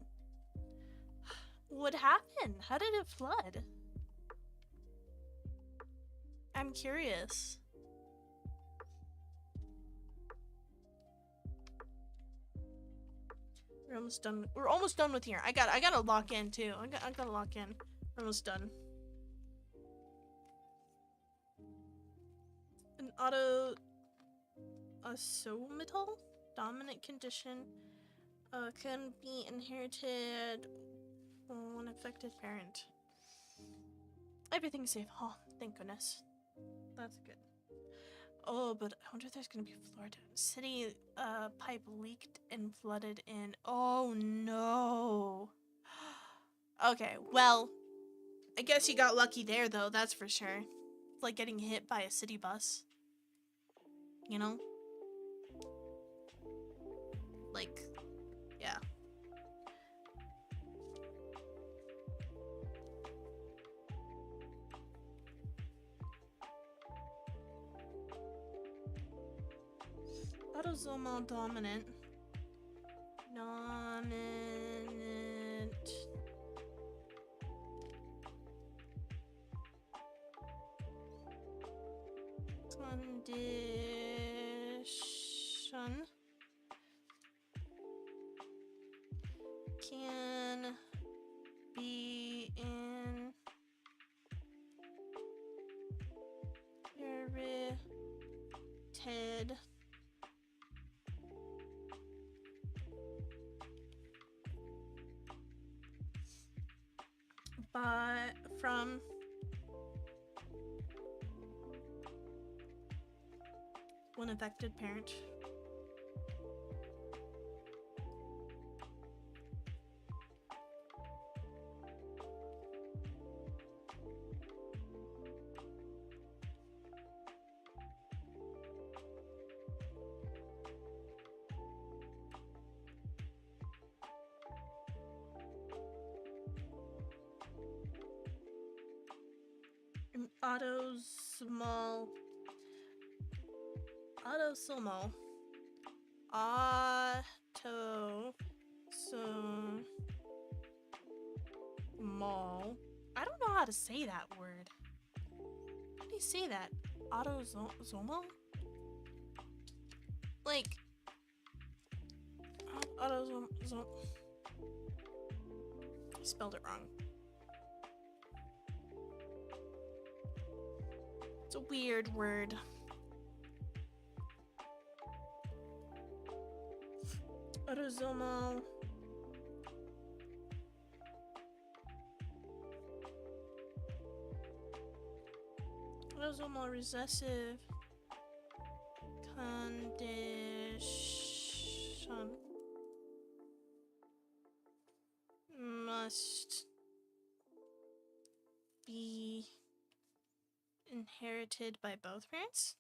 What happened? How did it flood? I'm curious. We're almost done. We're almost done with here. I gotta lock in too. I gotta lock in. We're almost done. An autosomal dominant condition can be inherited from one affected parent. Everything's safe. Oh, thank goodness. That's good. Oh, but I wonder if there's gonna be a flood. City pipe leaked and flooded in. Oh no. Okay, well, I guess you got lucky there though, that's for sure. It's like getting hit by a city bus. You know? Like, yeah. Autosomal dominant. Condition can be inherited from one affected parent. Autosomal. I don't know how to say that word. How do you say that? Autosomal? Like autosomal. I spelled it wrong. It's a weird word. Autosomal. Autosomal recessive condition must be inherited by both parents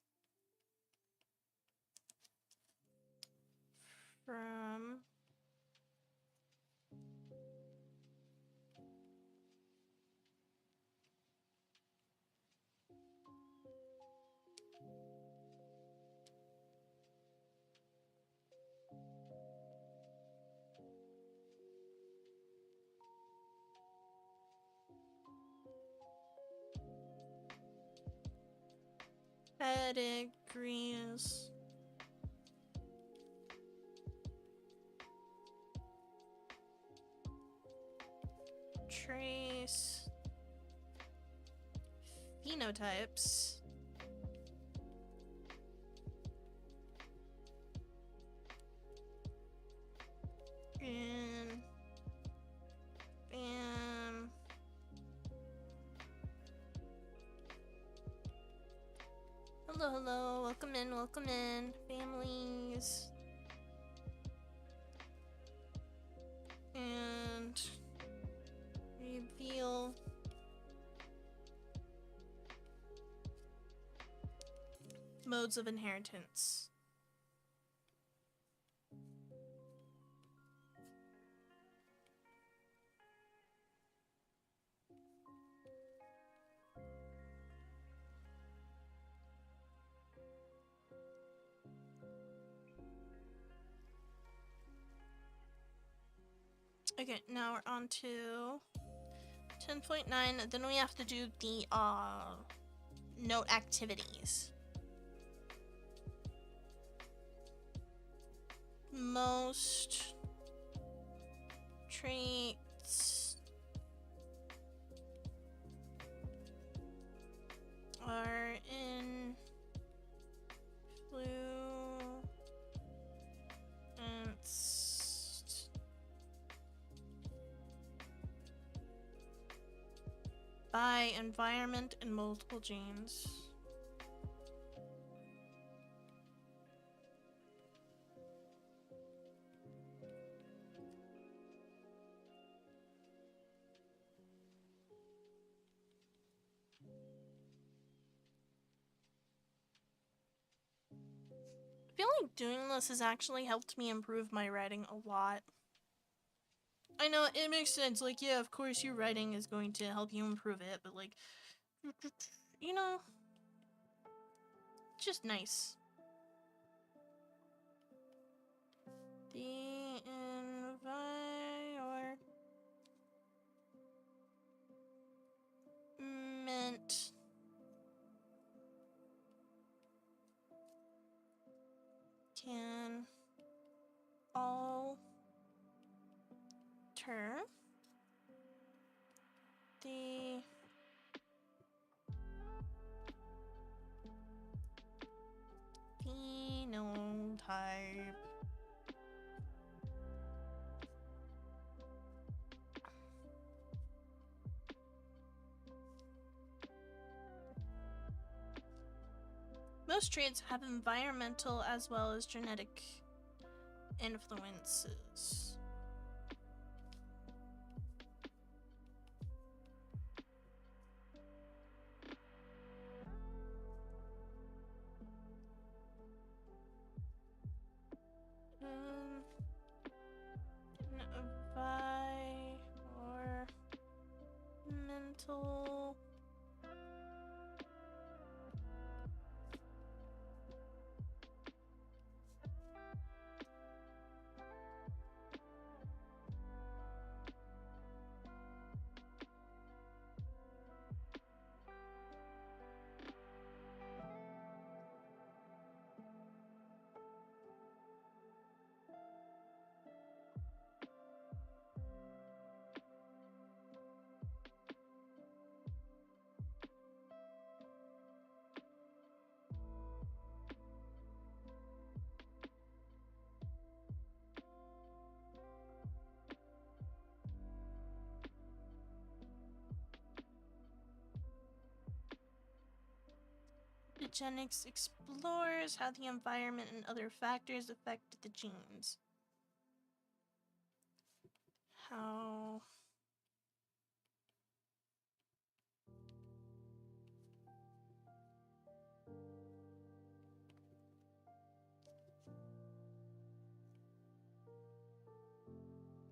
from pedigrees. Trace phenotypes in hello, welcome in, families, and reveal modes of inheritance. Okay, now we're on to 10.9. Then we have to do the note activities. Most traits are influenced by environment and multiple genes. I feel like doing this has actually helped me improve my writing a lot. I know, it makes sense. Like, yeah, of course your writing is going to help you improve it, but like, you know, just nice. The environment can alter the phenotype Most traits have environmental as well as genetic influences. Environmental. Eugenics explores how the environment and other factors affect the genes. How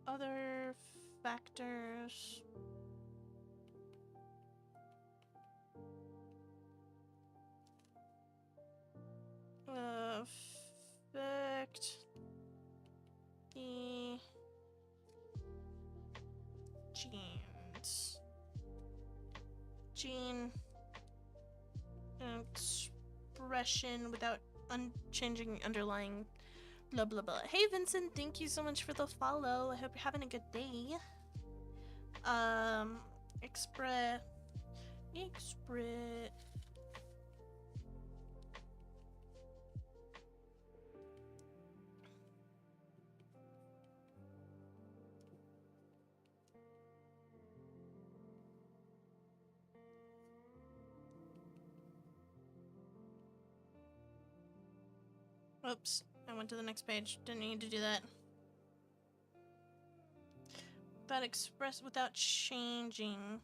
other factors affect the genes. Gene expression without unchanging underlying blah blah blah. Hey Vincent, thank you so much for the follow. I hope you're having a good day. Express. Oops, I went to the next page. Didn't need to do that. But express without changing.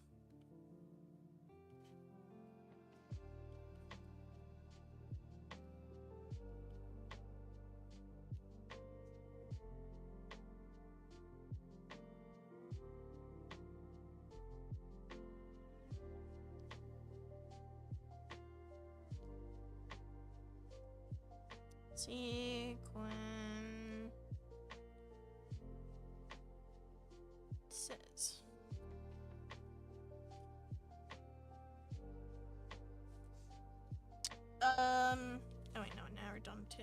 Sequences. Oh wait, no, now we're done to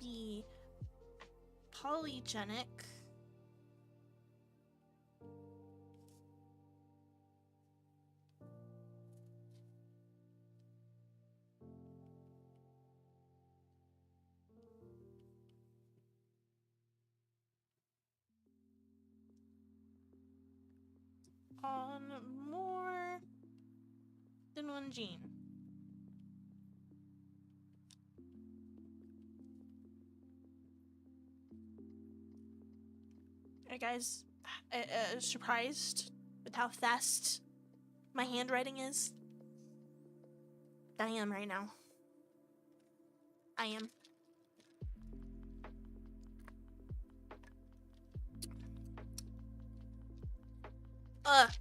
be polygenic. On more than one gene. Are you guys surprised with how fast my handwriting is? I am right now. I am.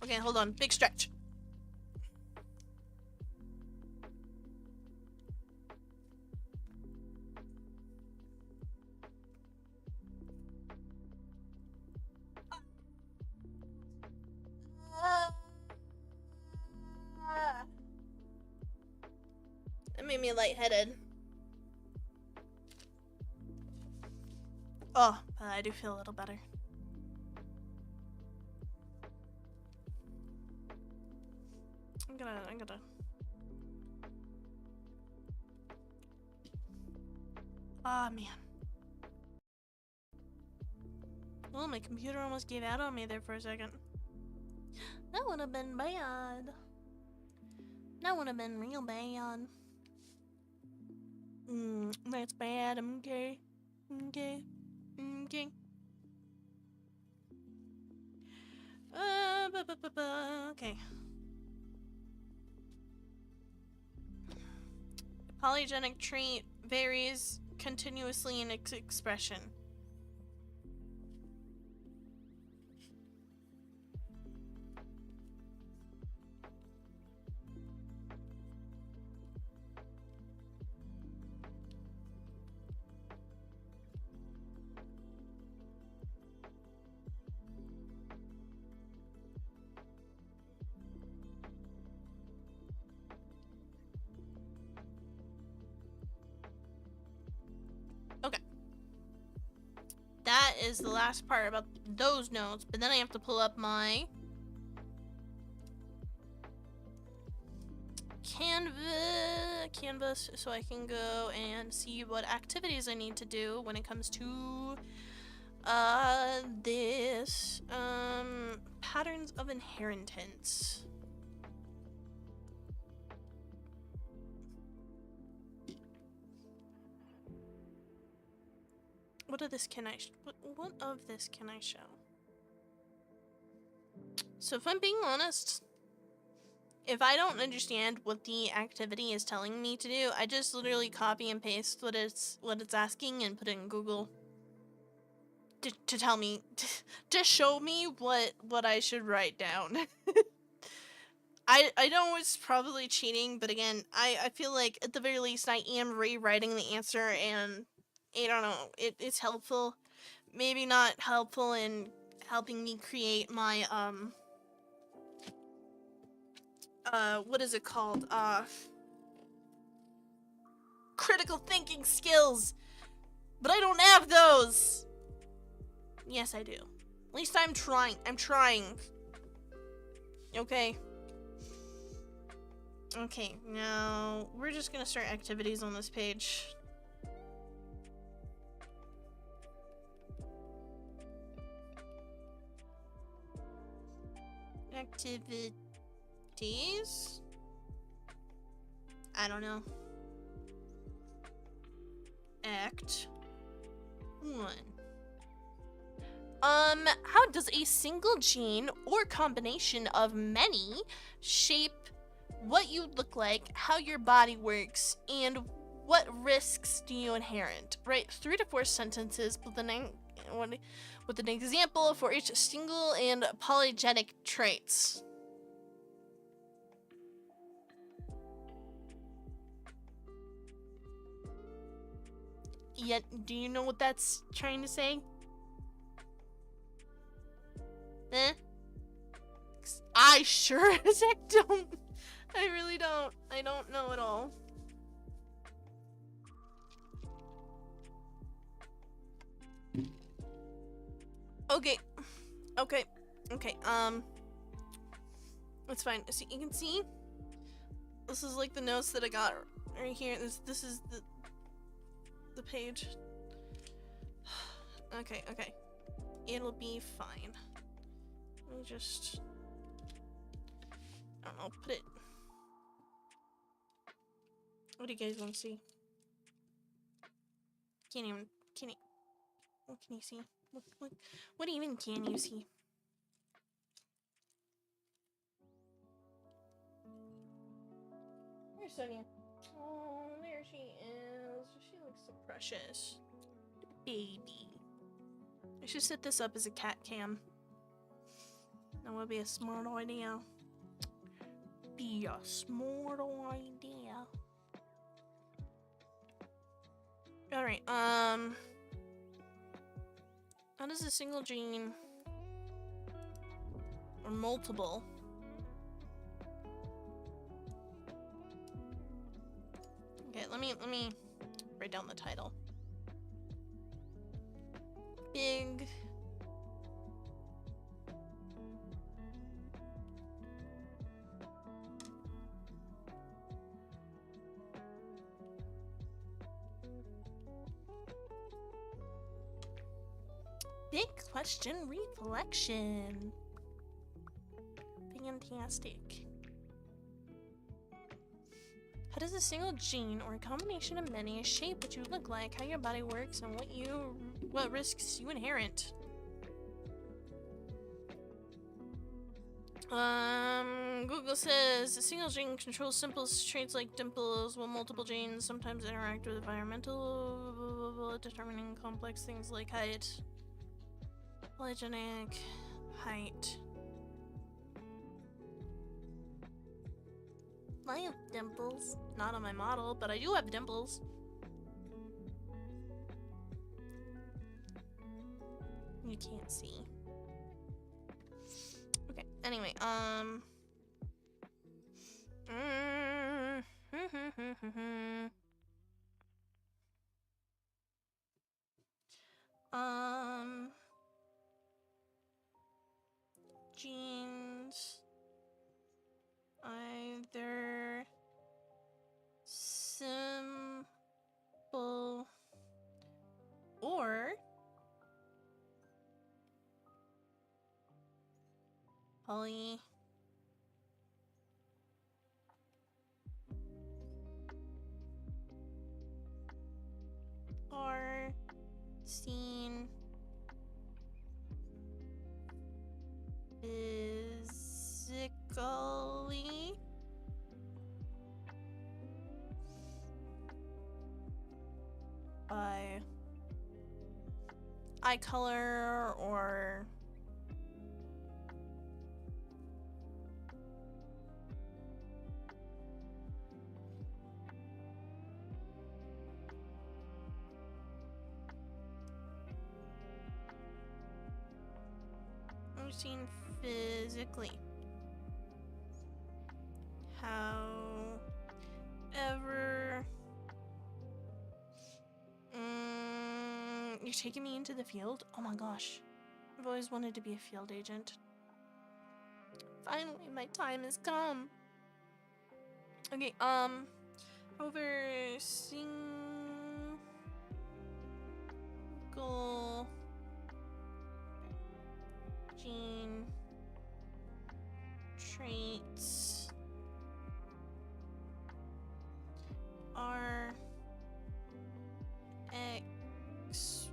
Okay, hold on. Big stretch. It made me lightheaded. Oh, but I do feel a little better. I'm gonna. Ah, man. Oh, my computer almost gave out on me there for a second. That would have been bad. That would have been real bad. That's bad. Okay. Okay. Okay. Okay. Polygenic trait varies continuously in its expression. Okay. That is the last part about those notes, but then I have to pull up my canvas so I can go and see what activities I need to do when it comes to this patterns of inheritance. What of this can I what of this can I show? So if I'm being honest, if I don't understand what the activity is telling me to do, I just literally copy and paste what it's asking and put it in Google to tell me to show me what I should write down. I know it's probably cheating, but again, I feel like at the very least I am rewriting the answer, and I don't know, it's helpful. Maybe not helpful in helping me create my what is it called? Critical thinking skills. But I don't have those. Yes, I do. At least I'm trying. I'm trying. Okay. Okay, now we're just gonna start activities on this page. Activities? I don't know. Act 1. How does a single gene or combination of many shape what you look like, how your body works, and what risks do you inherit? Write 3 to 4 sentences with an example for each single and polygenic traits. Yet, do you know what that's trying to say? Eh? I sure as heck don't. I really don't. I don't know at all. Okay. Okay. Okay. It's fine. So you can see this is like the notes that I got right here. This is the page. Okay, okay. It'll be fine. Let me just, I don't know, put it. What do you guys want to see? What can you see? What even can you see? Where's Sonia? Oh, there she is. She looks so precious. Baby. I should set this up as a cat cam. That would be a smart idea. Be a smart idea. Alright, how does a single gene or multiple okay, let me write down the title. Big question reflection. Fantastic. How does a single gene or a combination of many shape what you look like, how your body works, and what risks you inherit? Google says a single gene controls simple traits like dimples, while multiple genes sometimes interact with environmental, determining complex things like height, polygenic, height. I have dimples. Not on my model, but I do have dimples. You can't see. Okay, anyway, genes either simple or poly are seen physically by eye color or seen physically. However, you're taking me into the field? Oh my gosh. I've always wanted to be a field agent. Finally, my time has come. Okay, over single gene traits are expressed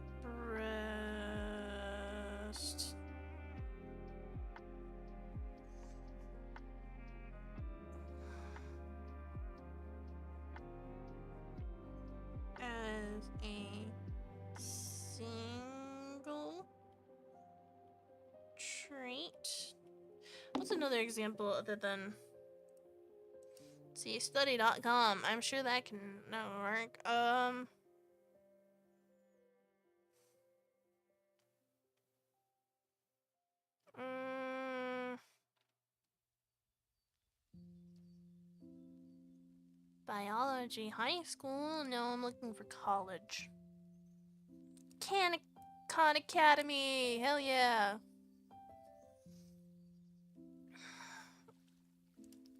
as a single trait. What's another example other than see study.com? I'm sure that can not work. Biology, high school? No, I'm looking for college. Khan Academy, hell yeah.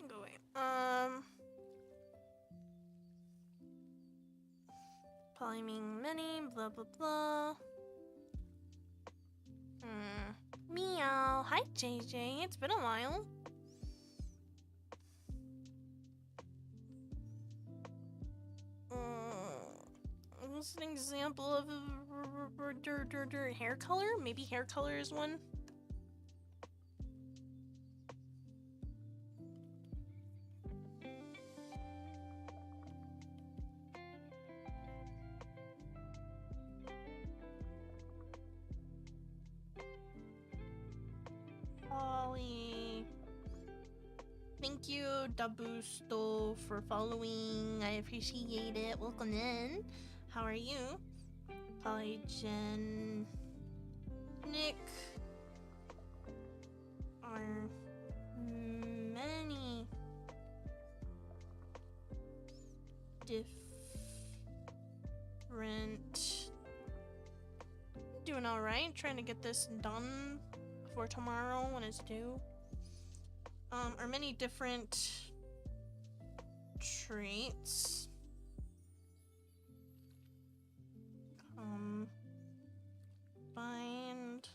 Go away. Polyming many, blah blah blah. Meow. Hi JJ, it's been a while. What's an example of a hair color? Maybe hair color is one. Ollie. Thank you, Dabusto, for following. I appreciate it. Welcome in. How are you? Polygenic are many different. Doing all right. Trying to get this done before tomorrow when it's due. Are many different traits. Combined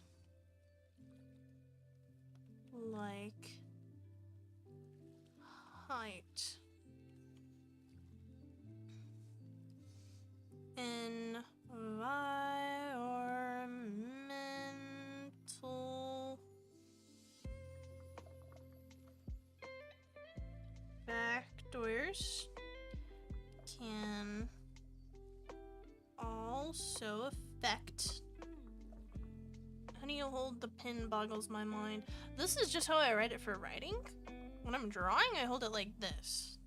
like height, Also affect. How do you hold the pin boggles my mind. This is just how I write it for writing. When I'm drawing, I hold it like this.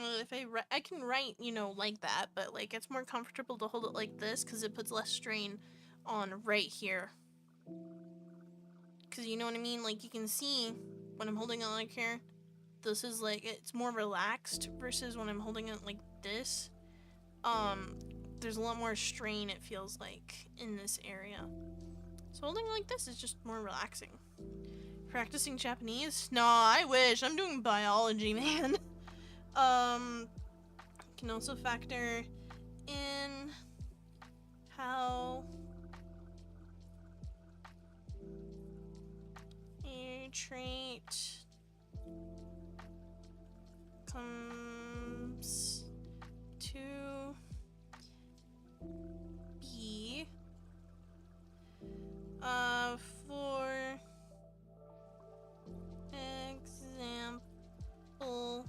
If I can write, you know, like that, but like it's more comfortable to hold it like this because it puts less strain on right here. Because you know what I mean? Like you can see when I'm holding it like here, this is like, it's more relaxed versus when I'm holding it like this. There's a lot more strain, it feels like, in this area. So holding it like this is just more relaxing. Practicing Japanese? No, I wish. I'm doing biology, man. Can also factor in how a trait comes to be for example,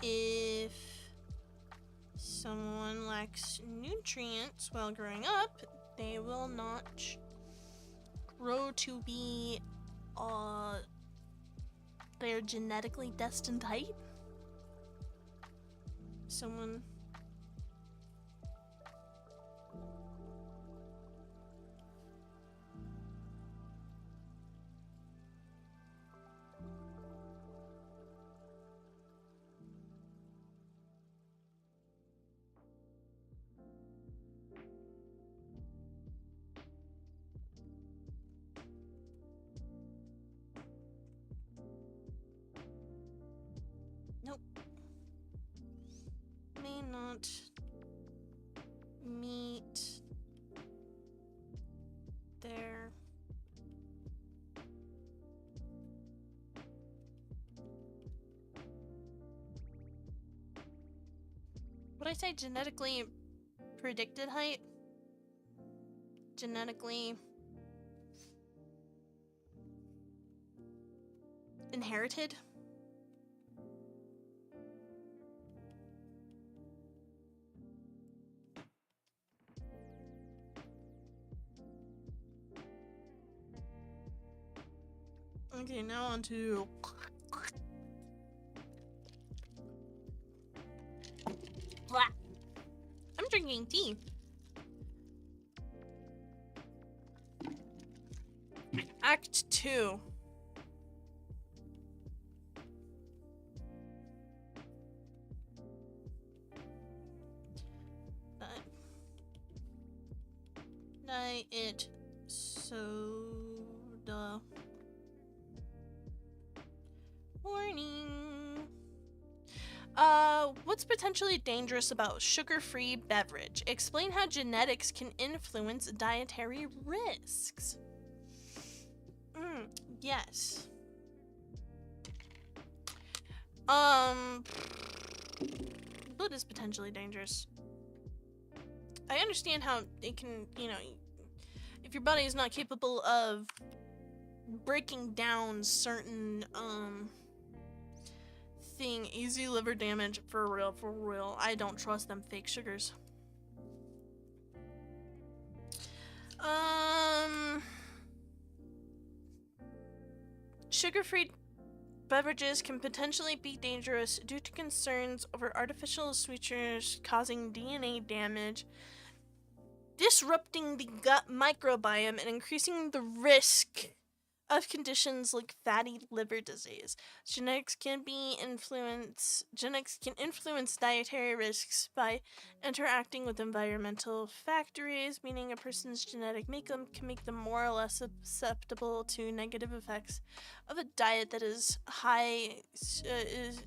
if someone lacks nutrients while growing up, they will not grow to be their genetically destined height. Someone may not meet their would I say genetically predicted height? Genetically inherited? Okay, now on to I'm drinking tea. Act 2. Diet soda. Warning. What's potentially dangerous about sugar-free beverage? Explain how genetics can influence dietary risks. Yes. What is potentially dangerous? I understand how it can, you know, if your body is not capable of breaking down certain, thing, easy liver damage, for real. I don't trust them fake sugars. Sugar-free beverages can potentially be dangerous due to concerns over artificial sweeteners causing DNA damage, disrupting the gut microbiome, and increasing the risk of conditions like fatty liver disease. Genetics can influence dietary risks by interacting with environmental factors, meaning a person's genetic makeup can make them more or less susceptible to negative effects of a diet that is high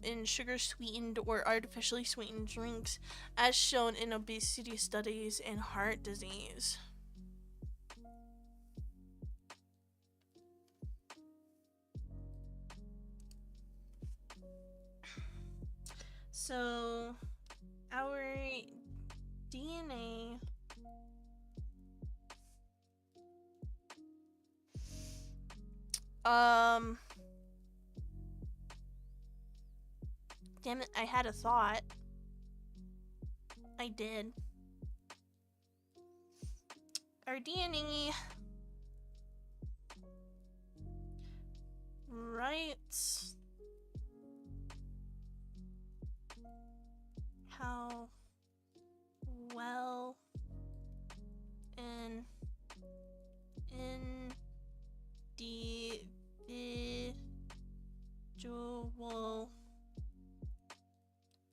in sugar-sweetened or artificially sweetened drinks, as shown in obesity studies and heart disease. So our DNA damn it, I had a thought. I did. Our DNA writes how well an individual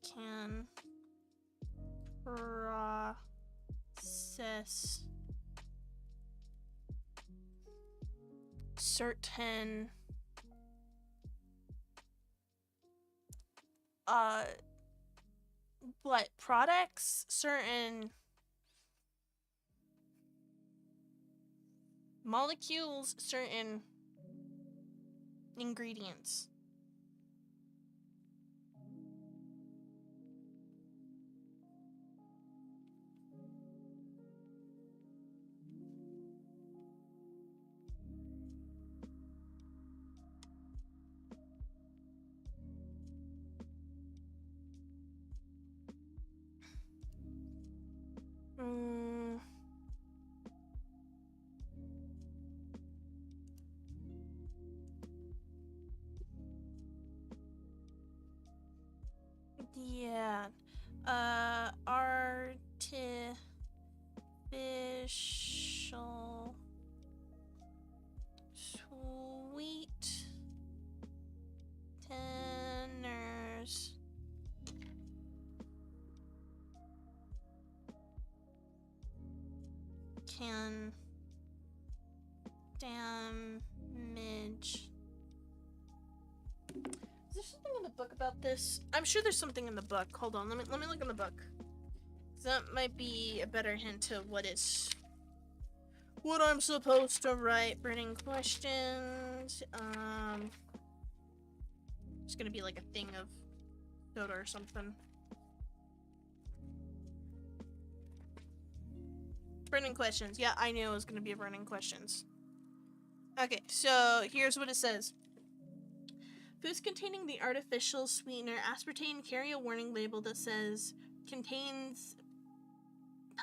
can process certain what products, certain molecules, certain ingredients. Yeah. Artificial sweet tenors can damage. Is there something in the book about this? I'm sure there's something in the book. Hold on, let me look in the book. That might be a better hint to what I'm supposed to write. Burning questions. It's gonna be like a thing of soda or something. Burning questions. Yeah, I knew it was gonna be a burning questions. Okay, so here's what it says. Foods containing the artificial sweetener aspartame carry a warning label that says contains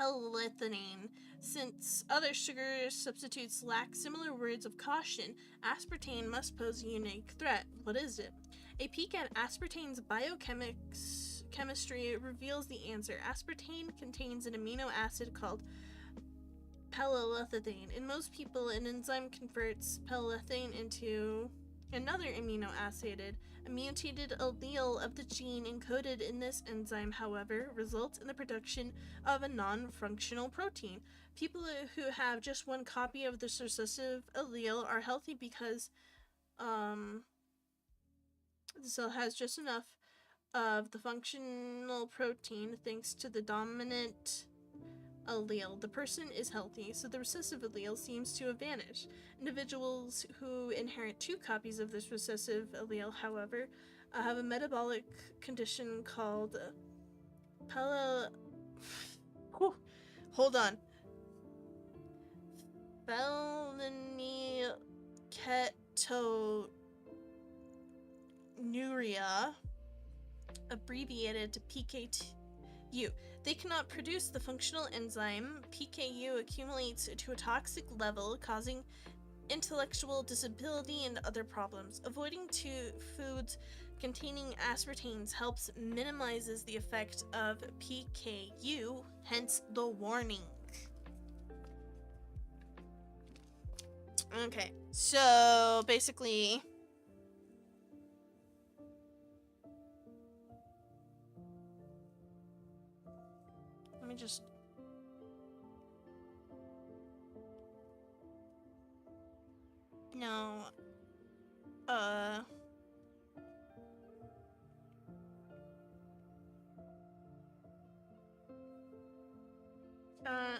polyethylene. Since other sugar substitutes lack similar words of caution, aspartame must pose a unique threat. What is it? A peek at aspartame's biochemistry reveals the answer. Aspartame contains an amino acid called polyethylene. In most people, an enzyme converts polyethylene into another amino acid. A mutated allele of the gene encoded in this enzyme, however, results in the production of a non-functional protein. People who have just one copy of this recessive allele are healthy because the cell has just enough of the functional protein thanks to the dominant allele. The person is healthy, so the recessive allele seems to have vanished. Individuals who inherit two copies of this recessive allele, however, have a metabolic condition called hold on. Phenylketonuria, abbreviated to PKU. They cannot produce the functional enzyme. PKU accumulates to a toxic level, causing intellectual disability and other problems. Avoiding foods containing aspartames helps minimizes the effect of PKU, hence the warning. Okay, so basically let me just no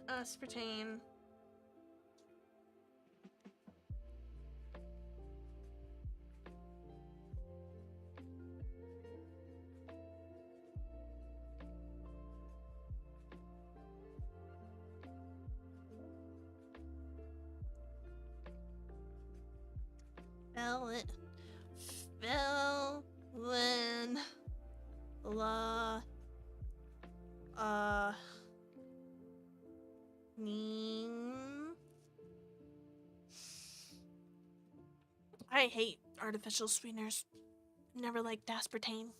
aspartame I hate artificial sweeteners. Never liked aspartame.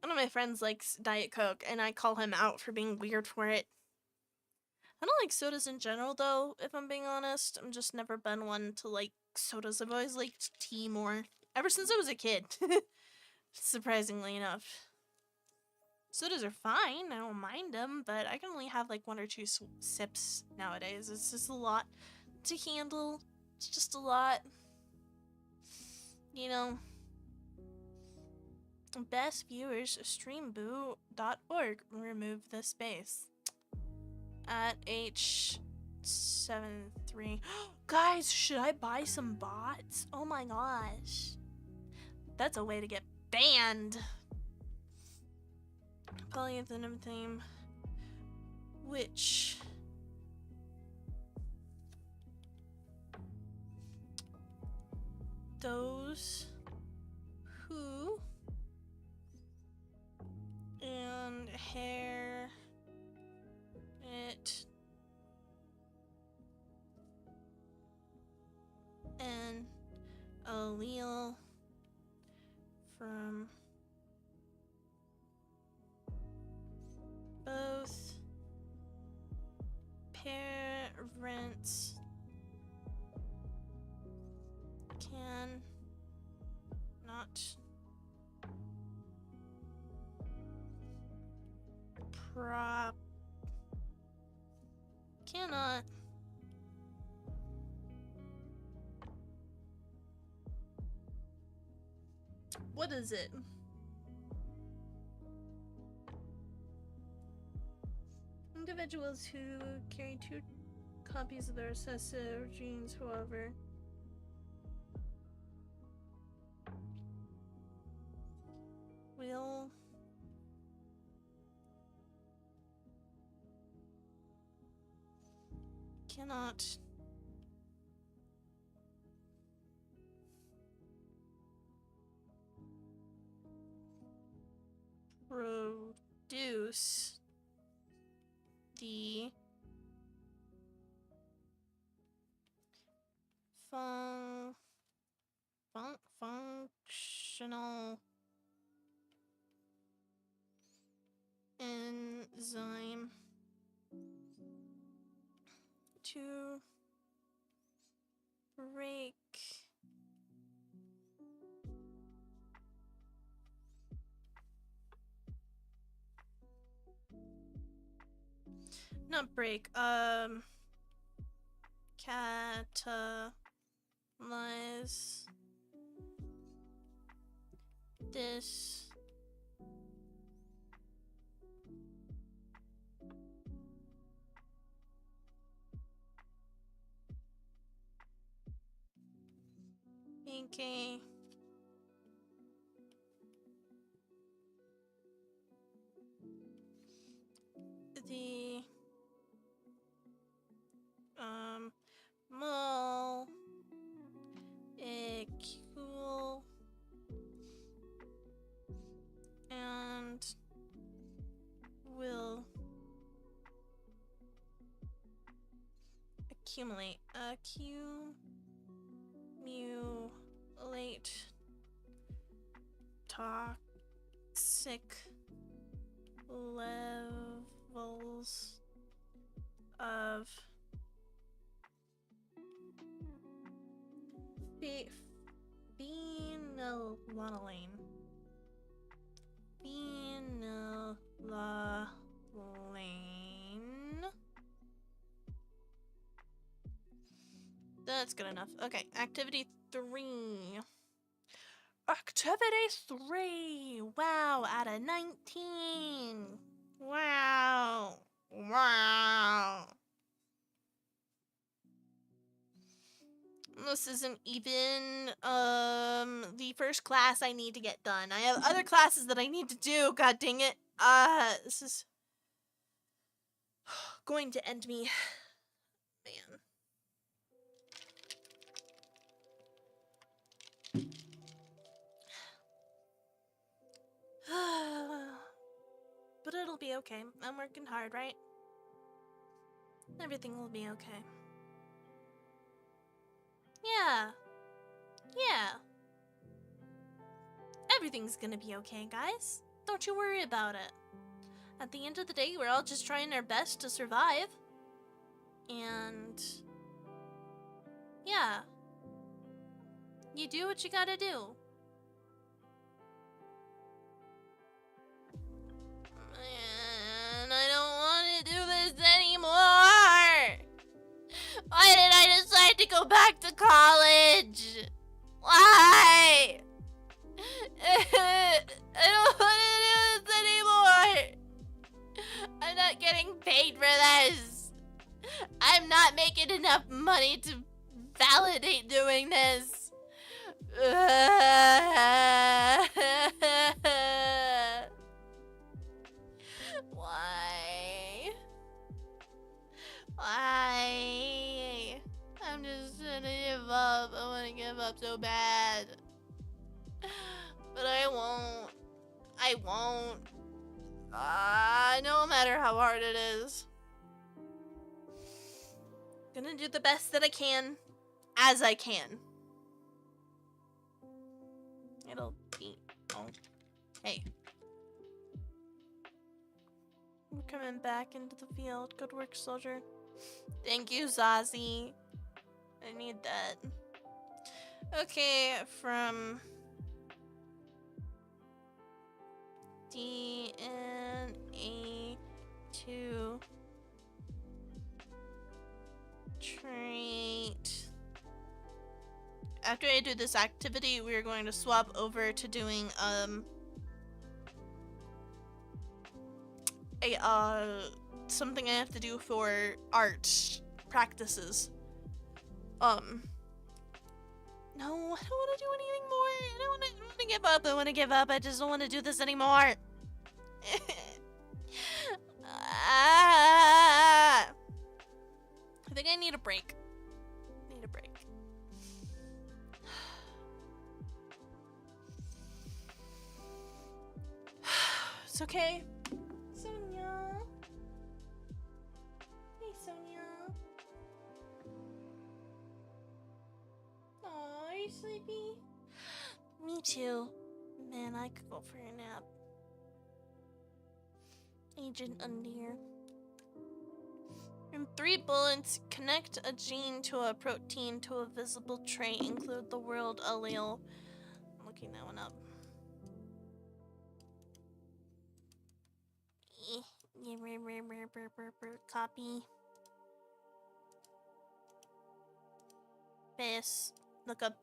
One of my friends likes Diet Coke, and I call him out for being weird for it. I don't like sodas in general, though, if I'm being honest. I'm just never been one to like sodas. I've always liked tea more. Ever since I was a kid. Surprisingly enough. Sodas are fine, I don't mind them, but I can only have like 1 or 2 sips nowadays. It's just a lot to handle. It's just a lot. You know. Best viewers, streamboo.org. Remove the space. At H73. Guys, should I buy some bots? Oh my gosh. That's a way to get banned. Polyethylene theme. Which those who and hair it an allele from both parents can not cannot what is it? Individuals who carry 2 copies of their recessive genes, however, will cannot produce the functional enzyme to break not break catalyze this okay the molecule and will accumulate toxic levels of phenylalanine. That's good enough. Okay, activity 3. Activity 3! Wow, out of 19! Wow! Wow! This isn't even the first class I need to get done. I have other classes that I need to do, god dang it. This is going to end me. Man. But it'll be okay. I'm working hard, right? Everything will be okay. Yeah. Yeah. Everything's gonna be okay, guys. Don't you worry about it. At the end of the day, we're all just trying our best to survive. And yeah. You do what you gotta do. And I don't want to do this anymore. Why did I decide to go back to college? Why? I don't want to do this anymore. I'm not getting paid for this. I'm not making enough money to validate doing this. Why? Why? I'm just gonna give up. I wanna give up so bad. But I won't. I won't. No matter how hard it is. Gonna do the best that I can, as I can. It'll be okay. We're coming back into the field. Good work, soldier. Thank you, Zazie. I need that. Okay, from DNA to trait. After I do this activity, we are going to swap over to doing something I have to do for art practices. No, I don't want to do anything more. I don't want to give up. I want to give up. I just don't want to do this anymore. I think I need a break. It's okay. Sonia. Hey, Sonia. Aw, are you sleepy? Me too. Man, I could go for a nap. Agent Undeer. In 3 bullets, connect a gene to a protein to a visible trait. Include the world allele. I'm looking that one up. Copy. Paste. Look up.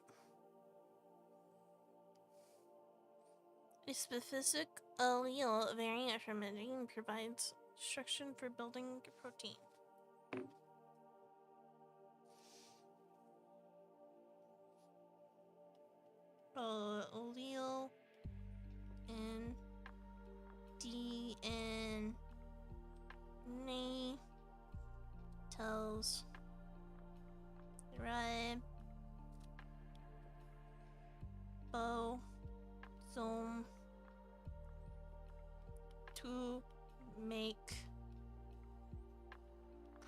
A specific allele variant from a gene provides instruction for building a protein. Allele in DNA tells ribosome to make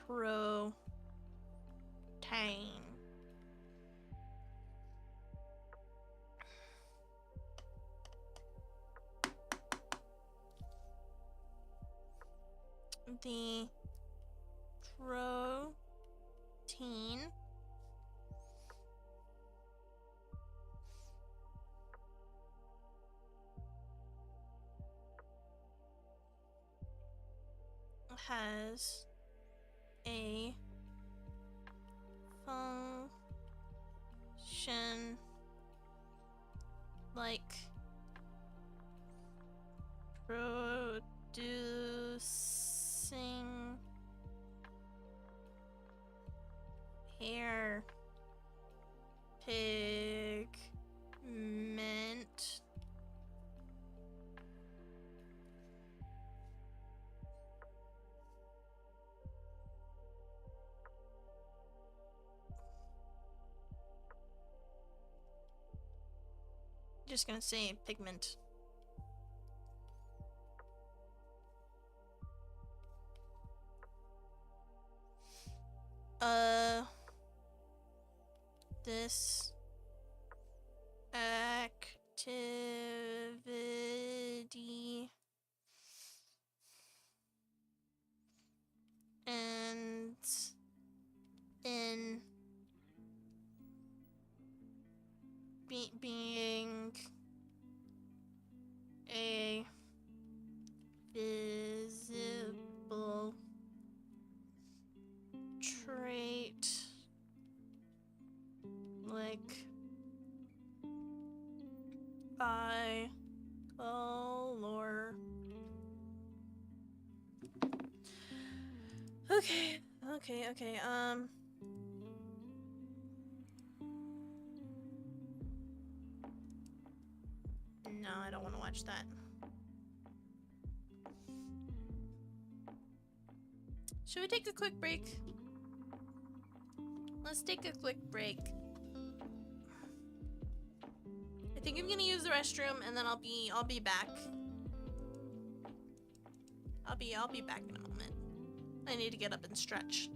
protein. The protein has a function like producing hair pigment. Just gonna say pigment. This activity ends in being a visible trait, like color. Okay. No, I don't want to watch that. Should we take a quick break? Let's take a quick break. I think I'm gonna use the restroom and then I'll be back. I'll be back in a moment. I need to get up and stretch.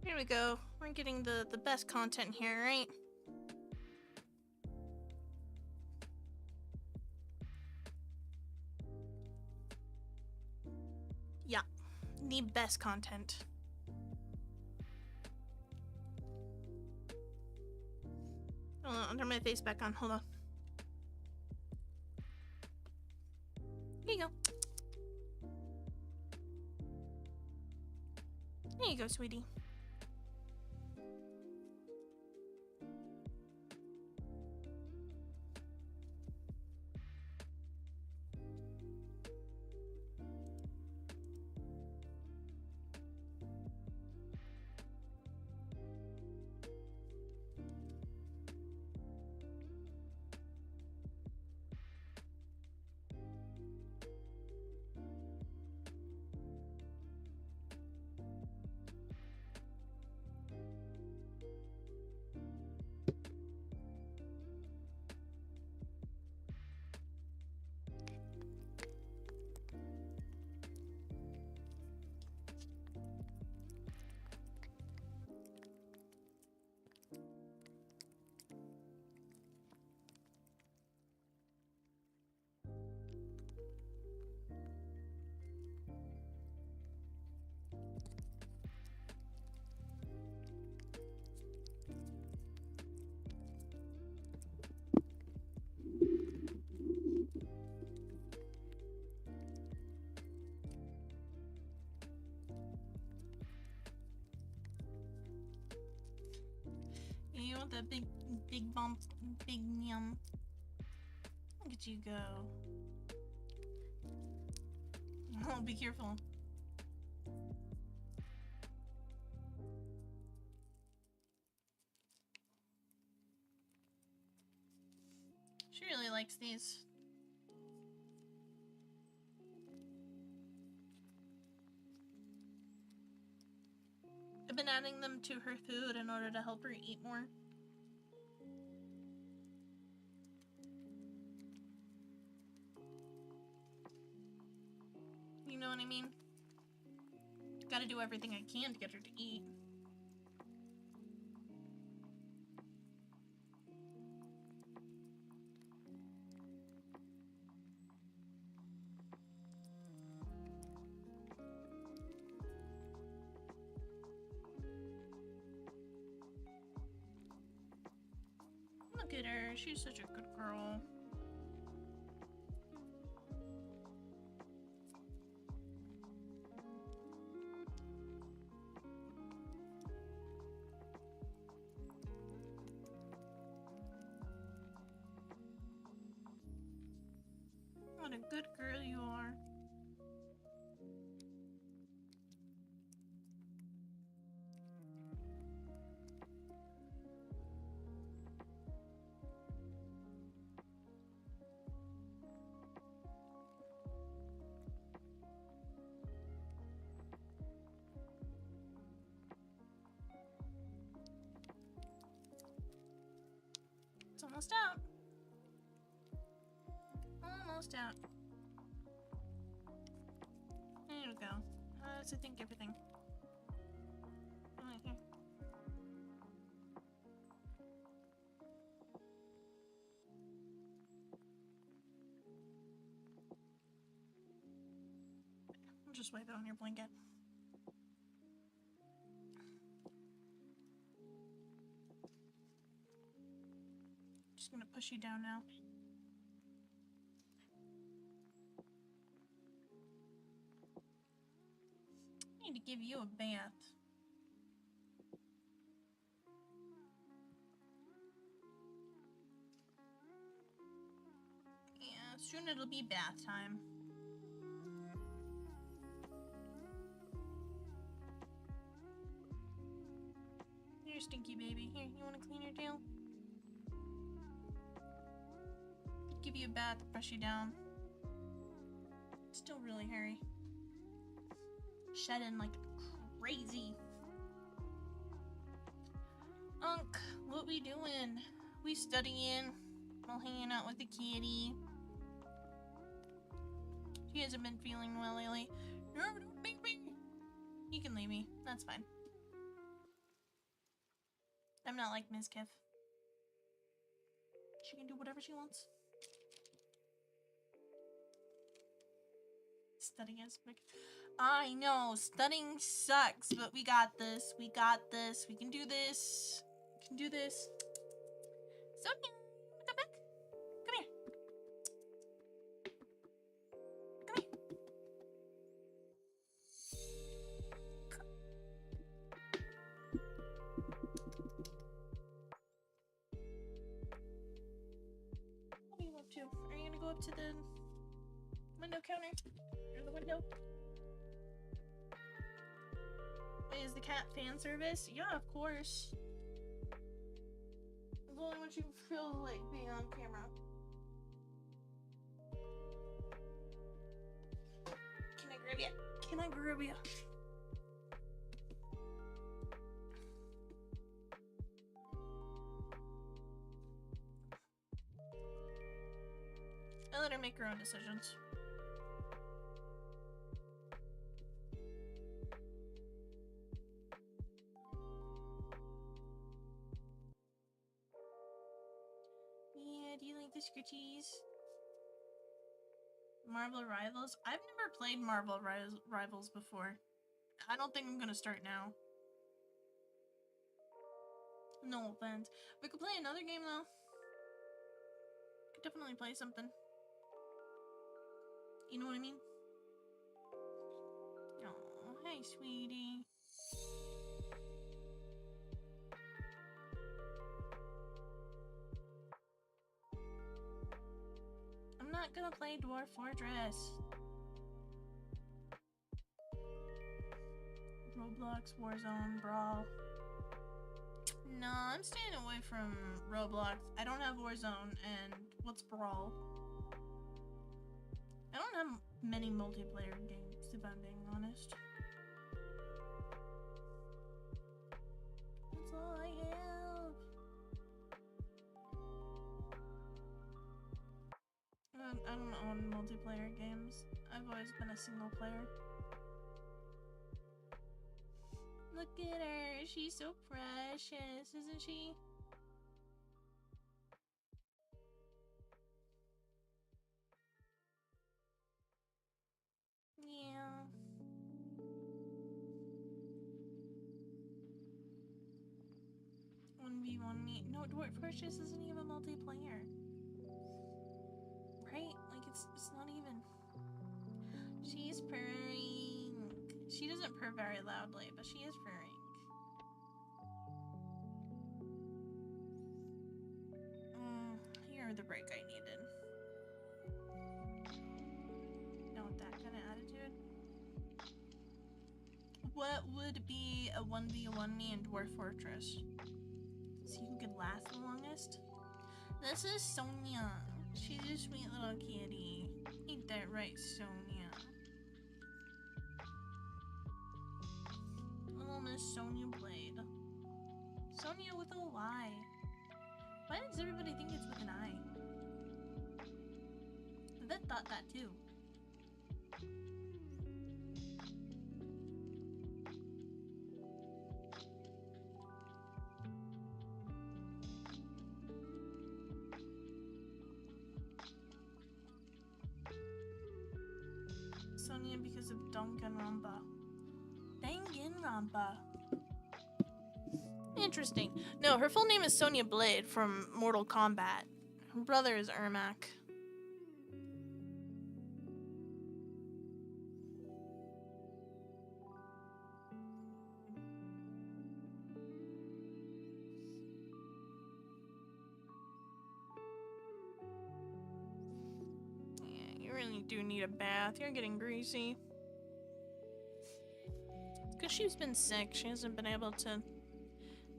Here we go. We're getting the best content here, right? Yeah, the best content. Hold on, I'll turn my face back on. Hold on. Here you go. There you go, sweetie. You want that big bump, big yum. Look at you go. Oh, be careful. She really likes these. I've been adding them to her food in order to help her eat more. You know what I mean? Gotta do everything I can to get her to eat. Look at her, she's such a good girl. What a good girl you are. It's almost out. Almost out. There we go. That's, I think, everything. Right here. I'll just wipe it on your blanket. Just gonna push you down now. I need to give you a bath. Yeah, soon it'll be bath time. Here, stinky baby. Here, you wanna clean your tail? Give you a bath, brush you down. It's still really hairy. shedding like crazy. Unc, what we doing? We studying while hanging out with the kitty. She hasn't been feeling well lately. No, don't leave me. You can leave me. That's fine. I'm not like Ms. Kiff. She can do whatever she wants. Studying is big. I know, studying sucks, but we got this. We got this. We can do this. We can do this. Sonia, come back. Come here. Come here. What are you up to? Are you gonna go up to the window counter? Or the window? Wait, is the cat fan service? Yeah, of course. It's only when she feels like being on camera. Can I grab you? Can I grab you? I let her make her own decisions. Yeah, do you like the scritchies? Marvel Rivals? I've never played Marvel Rivals before. I don't think I'm gonna start now. No offense. We could play another game though. Could definitely play something. You know what I mean? Oh, hey, sweetie. I'm not gonna play Dwarf Fortress. Roblox, Warzone, Brawl. No, I'm staying away from Roblox. I don't have Warzone, and what's Brawl? I don't have many multiplayer games, if I'm being honest. That's all I have. I don't own multiplayer games. I've always been a single player. Look at her. She's so precious, isn't she? Yeah. One v one me. No, Dwarf Fortress isn't even multiplayer. Right? Like it's not even. She's purring. She doesn't purr very loudly, but she is purring. You're the break I needed. Not with that kind of attitude. What would be a 1v1 me in Dwarf Fortress? See who could last the longest? This is Sonia. She's a sweet little kitty. Ain't that right, Sonia? Little Miss Sonia Blade. Sonia with a Y. Why does everybody think it's with an I? Vet thought that too. Sonia because of Danganronpa. Danganronpa. Interesting. No, her full name is Sonya Blade from Mortal Kombat. Her brother is Ermac. Yeah, you really do need a bath. You're getting greasy. Because she's been sick. She hasn't been able to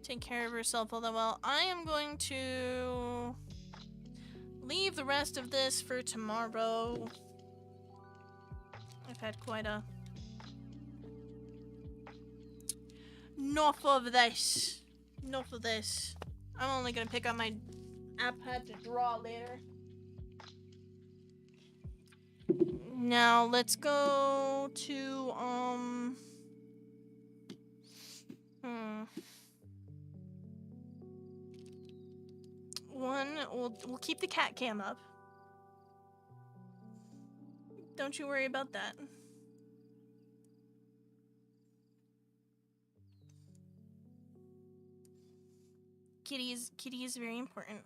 take care of herself all that well. I am going to leave the rest of this for tomorrow. I've had quite a Enough of this. Enough of this. I'm only gonna pick up my iPad to draw later. Now let's go to we'll keep the cat cam up. Don't you worry about that. Kitty is very important.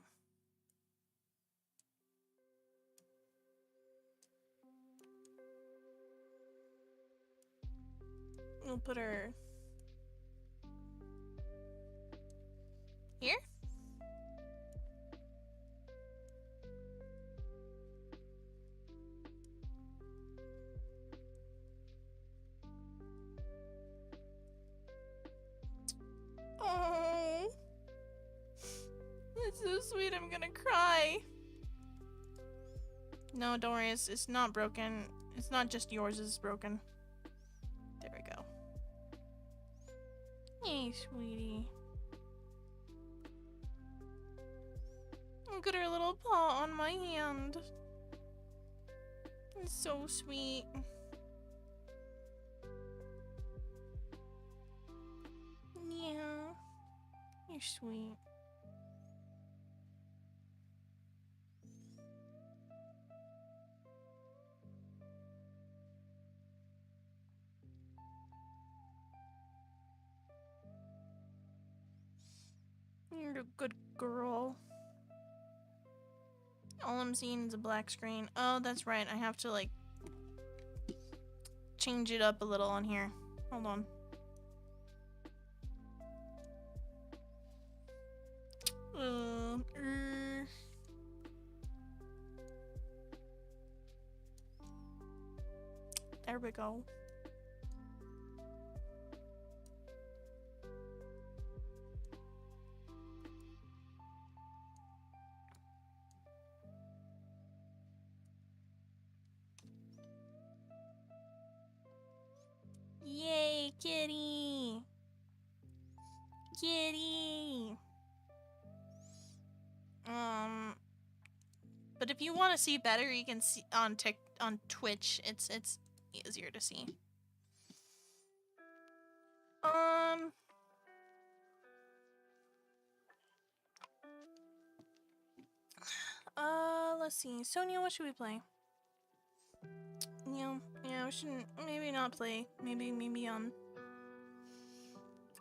We'll put her here. Oh, that's so sweet. I'm gonna cry. No, don't worry. It's not broken. It's not just yours is broken. There we go. Hey, sweetie. Look at her little paw on my hand. It's so sweet. Yeah. You're sweet. You're a good girl. All I'm seeing is a black screen. Oh, that's right. I have to, like, change it up a little on here. Hold on. There we go. Yay, kitty! Kitty! But if you want to see better, you can see on Twitch. It's easier to see. Let's see. Sonia, what should we play? Yeah, we shouldn't. Maybe not play. Maybe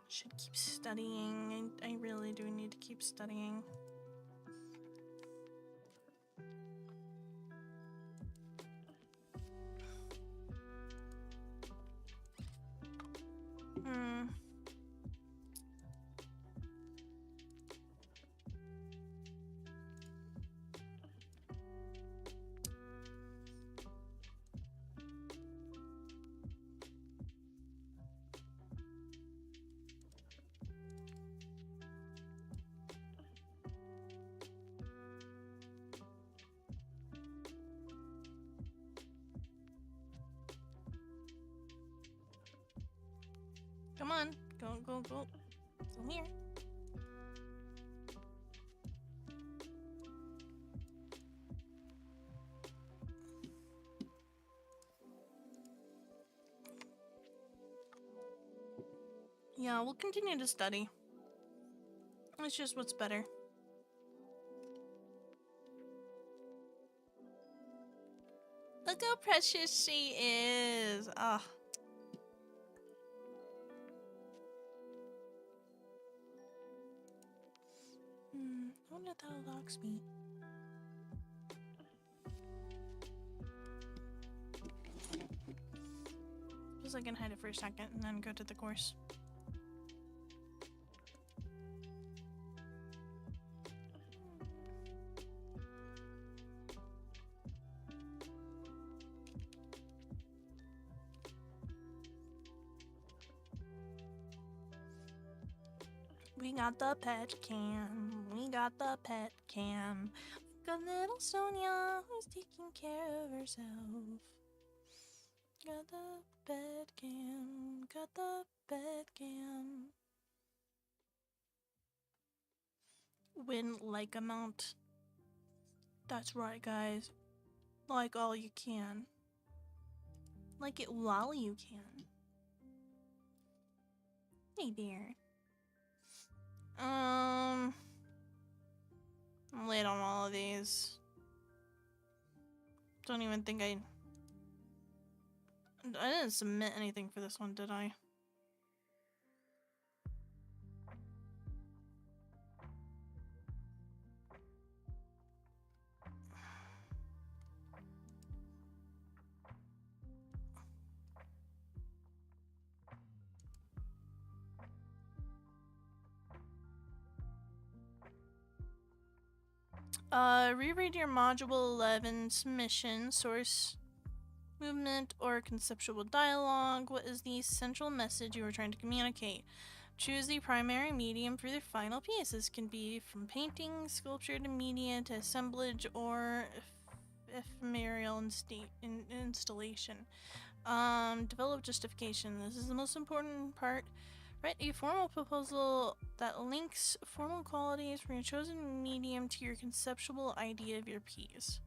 should keep studying. I really do need to keep studying. Come on, go. Come here. Yeah, we'll continue to study. It's just what's better. Look how precious she is. Ah. I wonder if that unlocks me. Suppose I can hide it for a second and then go to the course. We got the pet cam. We got the pet cam. Got little Sonia who's taking care of herself. Got the pet cam. Got the pet cam. win like amount. That's right, guys. Like all you can. Like it while you can. Hey there. I'm late on all of these. Don't even think I didn't submit anything for this one, did I? Reread your Module 11 submission, source, movement, or conceptual dialogue. What is the central message you are trying to communicate? Choose the primary medium for the final piece. This can be from painting, sculpture to media to assemblage or ephemeral installation. Develop justification. This is the most important part. Write a formal proposal that links formal qualities from your chosen medium to your conceptual idea of your piece.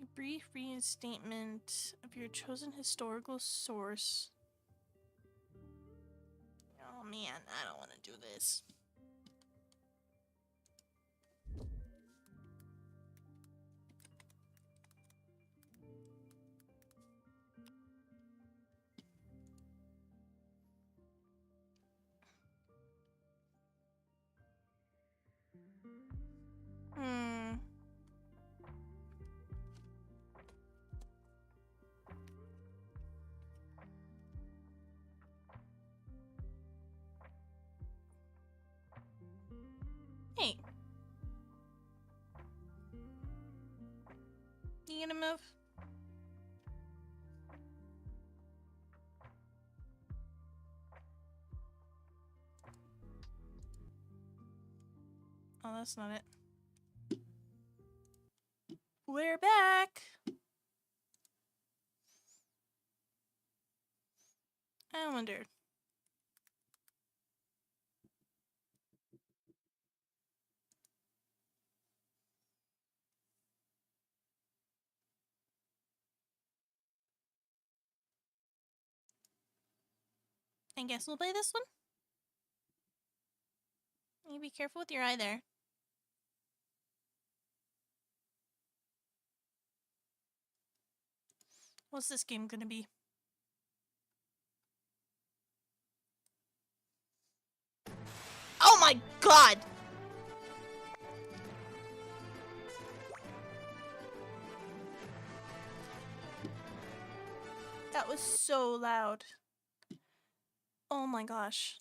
A brief reinstatement of your chosen historical source. Oh man, I don't want to do this. Hey. You gonna move? Oh, that's not it. We're back! I wondered. I guess we'll play this one? You be careful with your eye there. What's this game gonna be? Oh my god! That was so loud. Oh my gosh.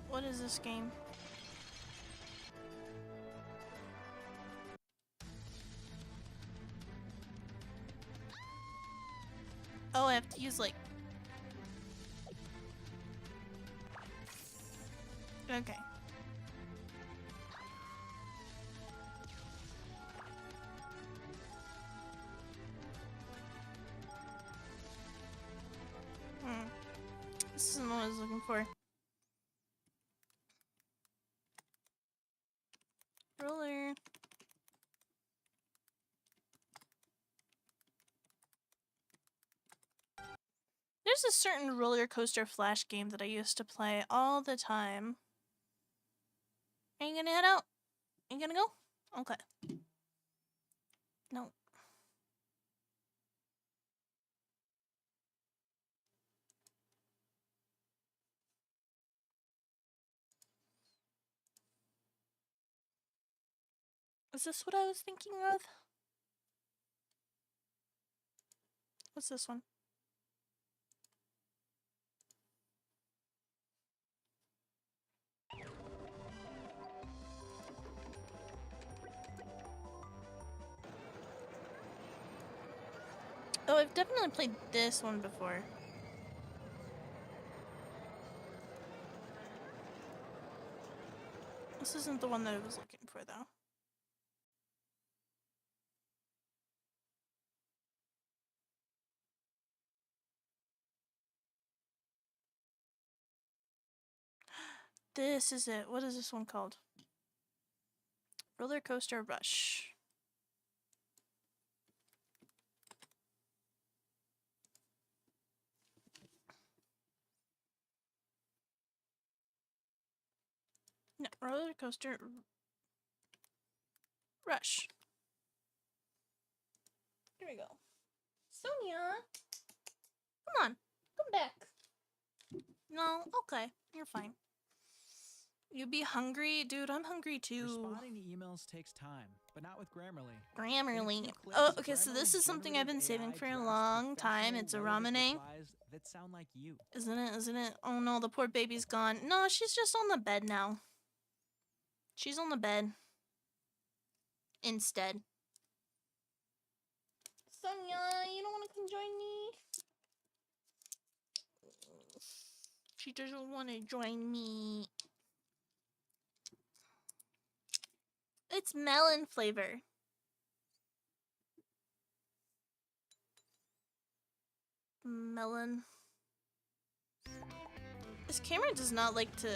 What is this game? Oh, I have to use like... Okay. This isn't what I was looking for. Roller. There's a certain roller coaster flash game that I used to play all the time. Are you gonna head out? Are you gonna go? Okay. No. Is this what I was thinking of? What's this one? Oh, I've definitely played this one before. This isn't the one that I was looking for, though. This is it. What is this one called? Roller Coaster Rush. No, Roller Coaster Rush. Here we go. Sonia! Come on. Come back. No? Okay. You're fine. You be hungry? Dude, I'm hungry too. Responding to emails takes time, but not with Grammarly. Grammarly. Oh, okay, so this is something I've been saving for a long time. It's a Ramune. That sound like you. Isn't it? Isn't it? Oh no, the poor baby's gone. No, she's just on the bed now. She's on the bed. Instead. Sonia, you don't want to come join me? She doesn't want to join me. It's melon flavor. Melon. This camera does not like to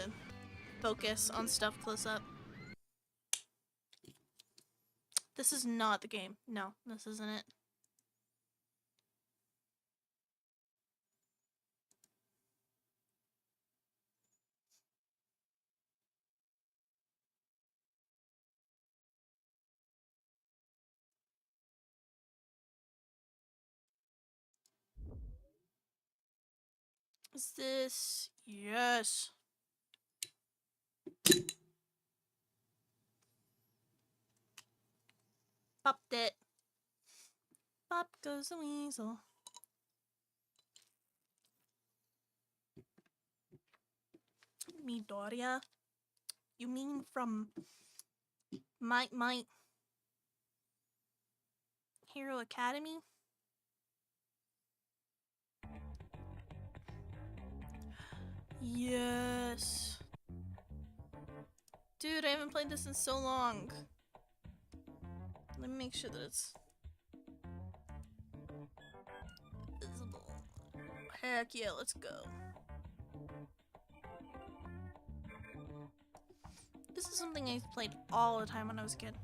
focus on stuff close up. This is not the game. No, this isn't it. Is this? Yes. Popped it. Pop goes the weasel. Midoriya? You mean from My Hero Academy? Yes. Dude, I haven't played this in so long. Let me make sure that it's visible. Heck yeah, let's go. This is something I played all the time when I was a kid.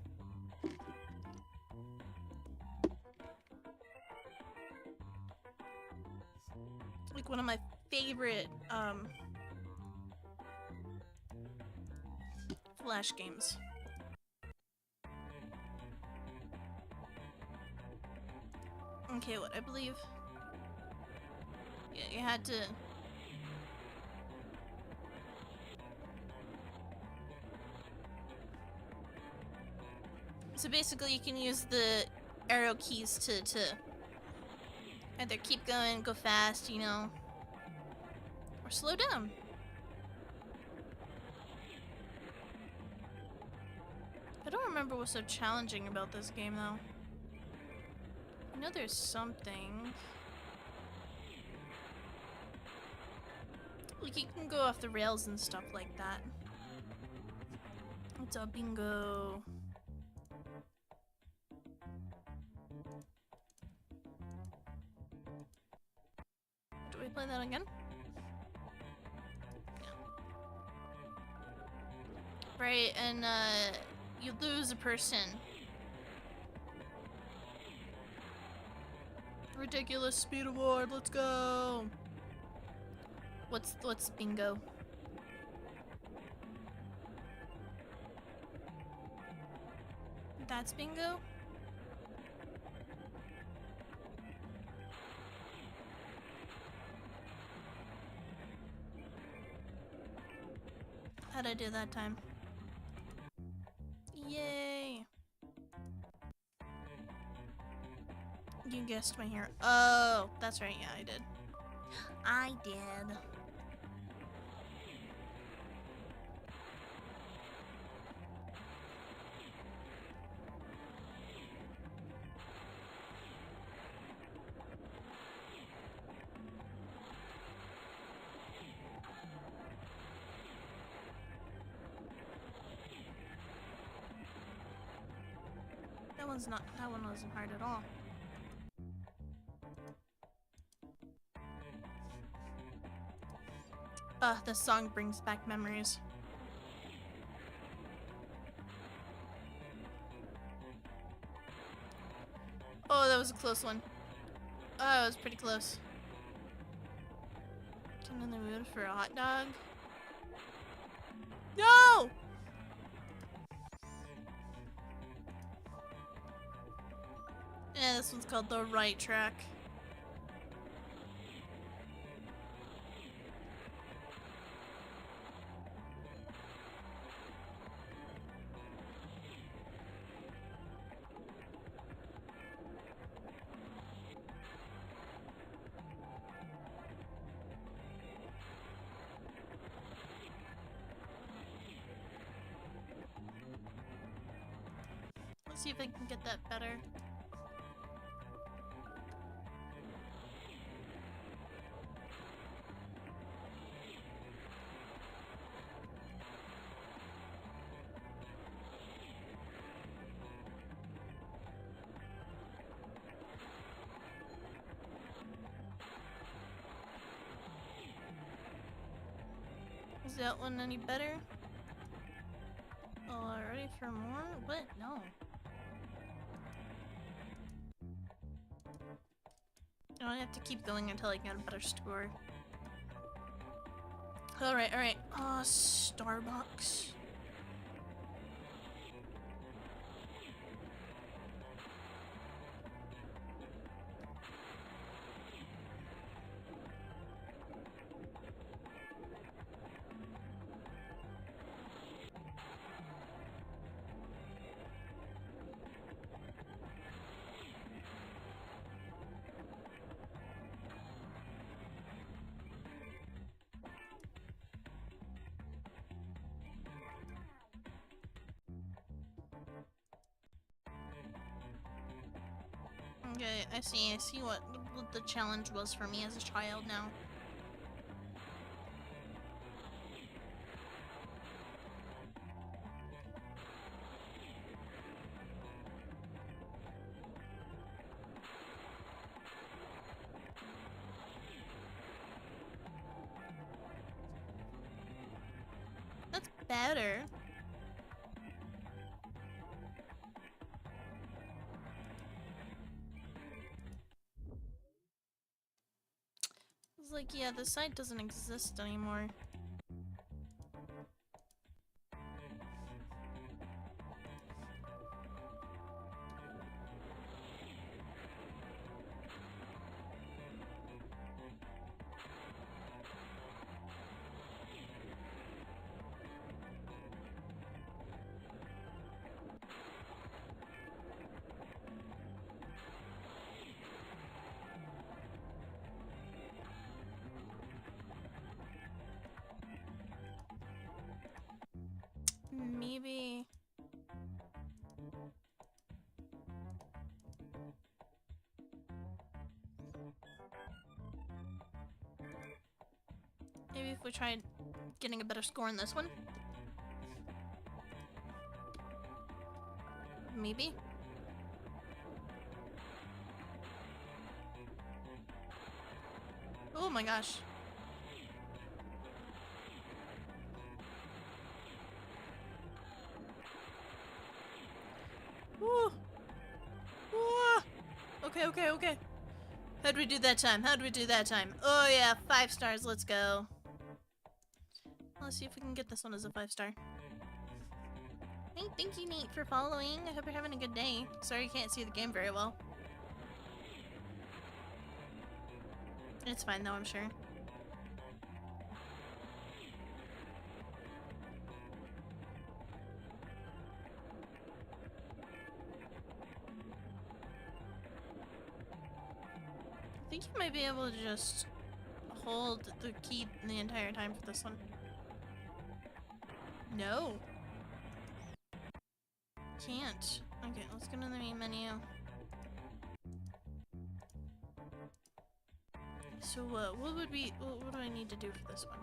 Like one of my favorite Flash games. Okay, what I believe. Yeah, you had to. So basically, you can use the arrow keys to either keep going, go fast, you know, or slow down. I don't remember what's so challenging about this game, though. I know there's something. Like, you can go off the rails and stuff like that. What's up, bingo? Do we play that again? Yeah. Right, and, you lose a person. Ridiculous speed award, let's go! What's bingo? That's bingo? How'd I do that time? Yay! You guessed my hero. Oh, that's right, yeah, I did. I did. That one wasn't hard at all. This song brings back memories. Oh, that was a close one. Oh, it was pretty close. Getting in the mood for a hot dog. No! Yeah, this one's called the right track. Let's see if I can get that better. Is that one any better? Oh, ready for more? What? No. I have to keep going until I get a better score. Alright, alright. Starbucks. Okay, I see what the challenge was for me as a child now. That's better. It's like, yeah, the site doesn't exist anymore. Maybe... Maybe if we tried getting a better score in this one? Maybe? Oh my gosh. Woo! Woo! Okay. How'd we do that time? Oh yeah, 5 stars, let's go. Let's see if we can get this one as a 5-star. Hey, thank you, Nate, for following. I hope you're having a good day. Sorry you can't see the game very well. It's fine though, I'm sure. I think you might be able to just hold the key the entire time for this one. No. Can't. Okay, let's go to the main menu. So what do I need to do for this one?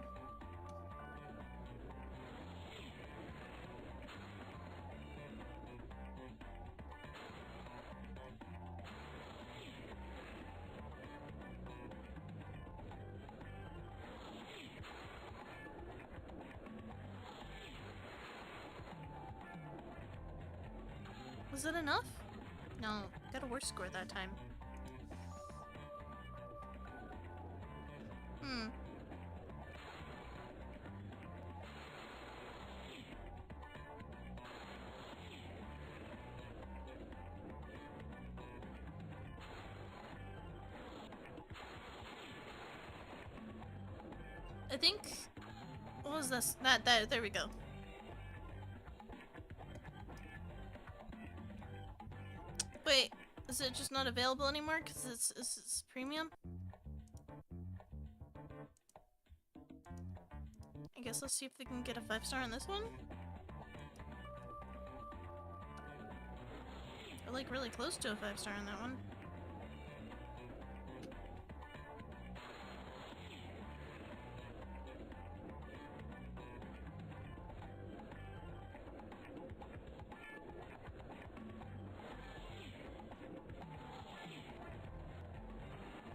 Was it enough? No, got a worse score that time. I think... What was this? There we go. Wait, is it just not available anymore because it's premium? I guess let's see if they can get a 5-star on this one. We're like really close to a 5-star on that one.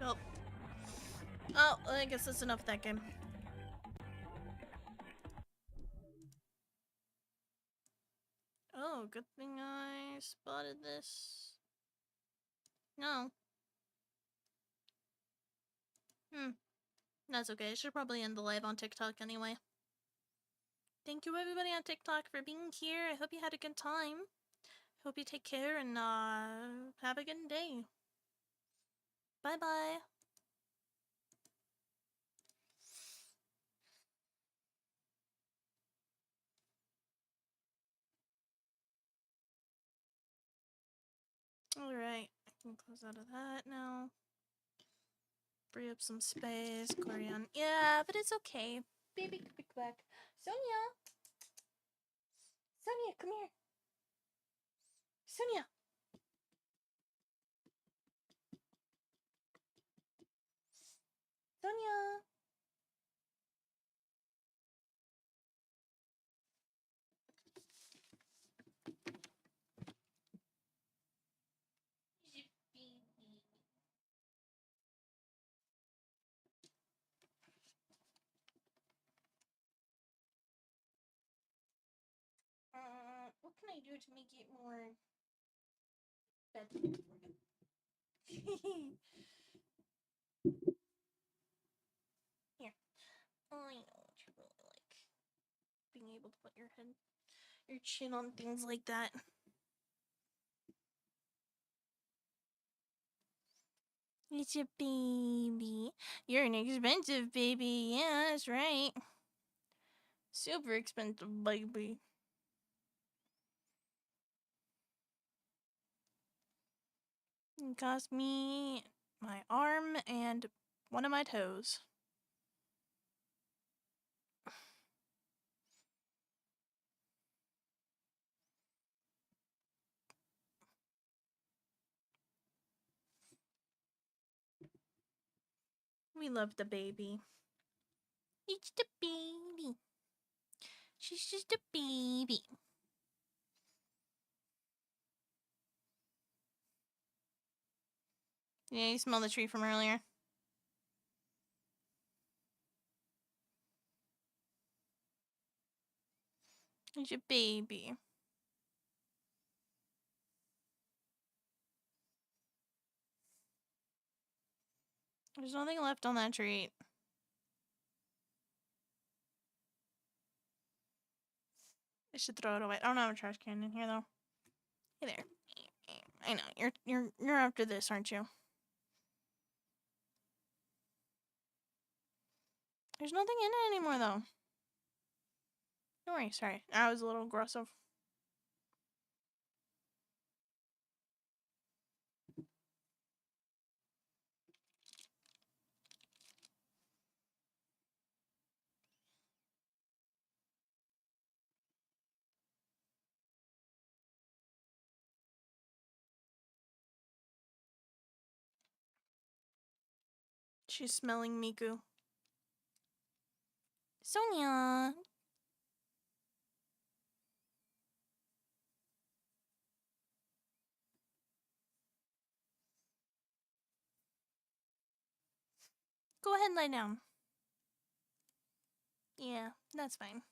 Well, oh, I guess that's enough of that game. Oh, good thing I spotted this. No. That's okay. I should probably end the live on TikTok anyway. Thank you everybody on TikTok for being here. I hope you had a good time. Hope you take care and have a good day. Bye bye. Alright, I can close out of that now. Free up some space. Corian. Yeah, but it's okay. Baby, come back. Sonia! Sonia, come here. Sonia! Sonia! What can I do to make it more bedtime for you? Here. I know what you really like. Being able to put your chin on things like that. It's a baby. You're an expensive baby. Yeah, that's right. Super expensive baby. It cost me my arm and one of my toes. We love the baby. It's the baby. She's just a baby. Yeah, you smell the tree from earlier. It's your baby. There's nothing left on that treat. I should throw it away. I don't have a trash can in here though. Hey there. I know you're after this, aren't you? There's nothing in it anymore though. Don't worry. Sorry, I was a little aggressive. She's smelling Miku. Sonia. Go ahead and lie down. Yeah, that's fine.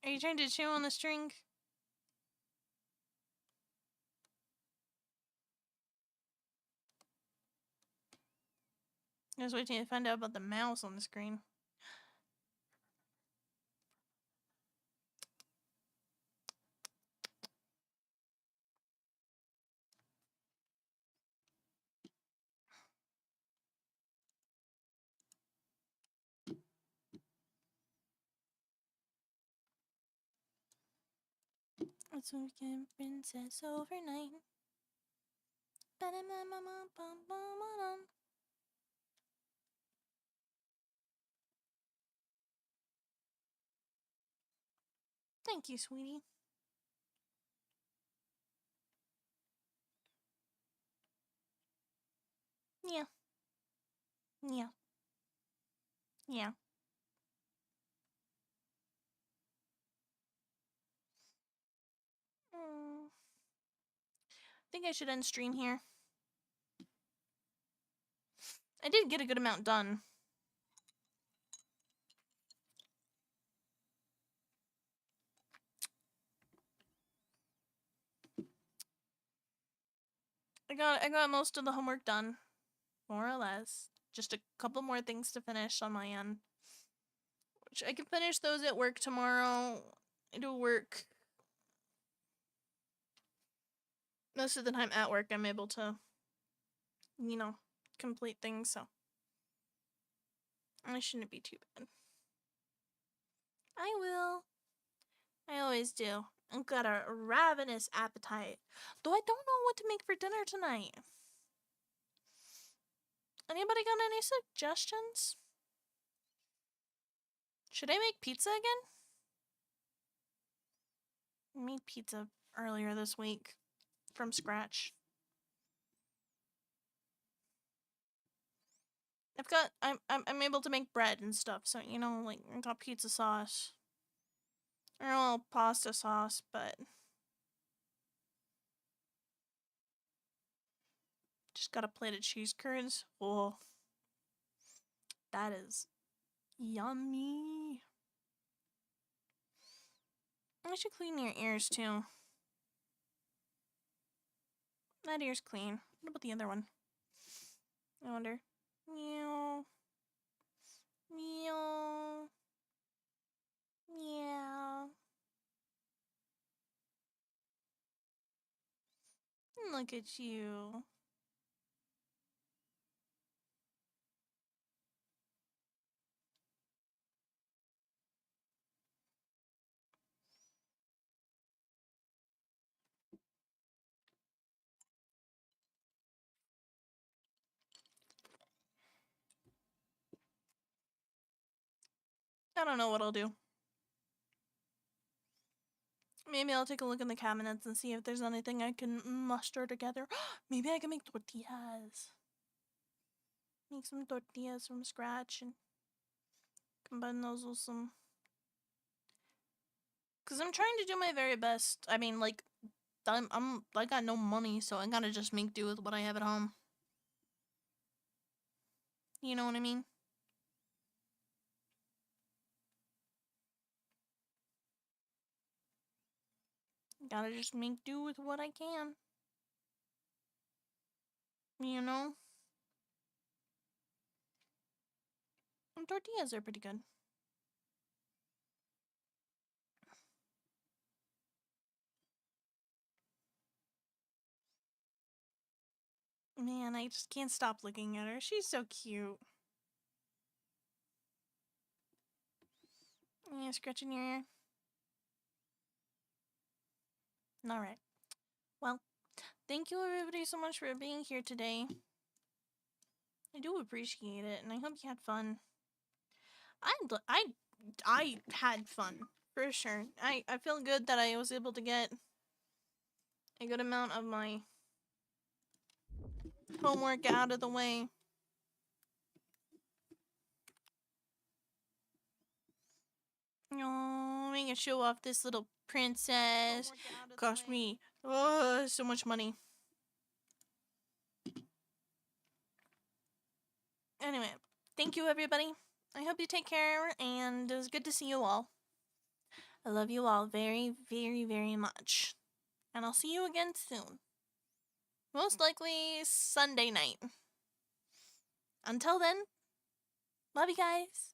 Are you trying to chew on the string? I was waiting to find out about the mouse on the screen. It's a weekend princess overnight. Thank you, sweetie. Yeah. Yeah. Yeah. I think I should end stream here. I did get a good amount done. I got most of the homework done, more or less. Just a couple more things to finish on my end. Which I can finish those at work tomorrow. I do work most of the time at work. I'm able to, you know, complete things, so I shouldn't be too bad. I will. I always do. I've got a ravenous appetite. Though I don't know what to make for dinner tonight. Anybody got any suggestions? Should I make pizza again? I made pizza earlier this week from scratch. I'm able to make bread and stuff, so you know, like I got pizza sauce. Or well, pasta sauce, but just got a plate of cheese curds. Oh, that is yummy. I should clean your ears too. That ear's clean. What about the other one? I wonder. Meow. Meow. Meow. Look at you. I don't know what I'll do. Maybe I'll take a look in the cabinets and see if there's anything I can muster together. Maybe I can make tortillas. Make some tortillas from scratch and combine those with some... Because I'm trying to do my very best. I mean, like, I got no money, so I gotta just make do with what I have at home. You know what I mean? Gotta just make do with what I can. You know? And tortillas are pretty good. Man, I just can't stop looking at her. She's so cute. Yeah, scratching your ear. Alright. Well, thank you everybody so much for being here today. I do appreciate it, and I hope you had fun. I had fun, for sure. I feel good that I was able to get a good amount of my homework out of the way. Oh, I'm gonna show off this little princess. Cost me so much money. Anyway, thank you everybody. I hope you take care, and it was good to see you all. I love you all very, very, very much. And I'll see you again soon. Most likely Sunday night. Until then, love you guys.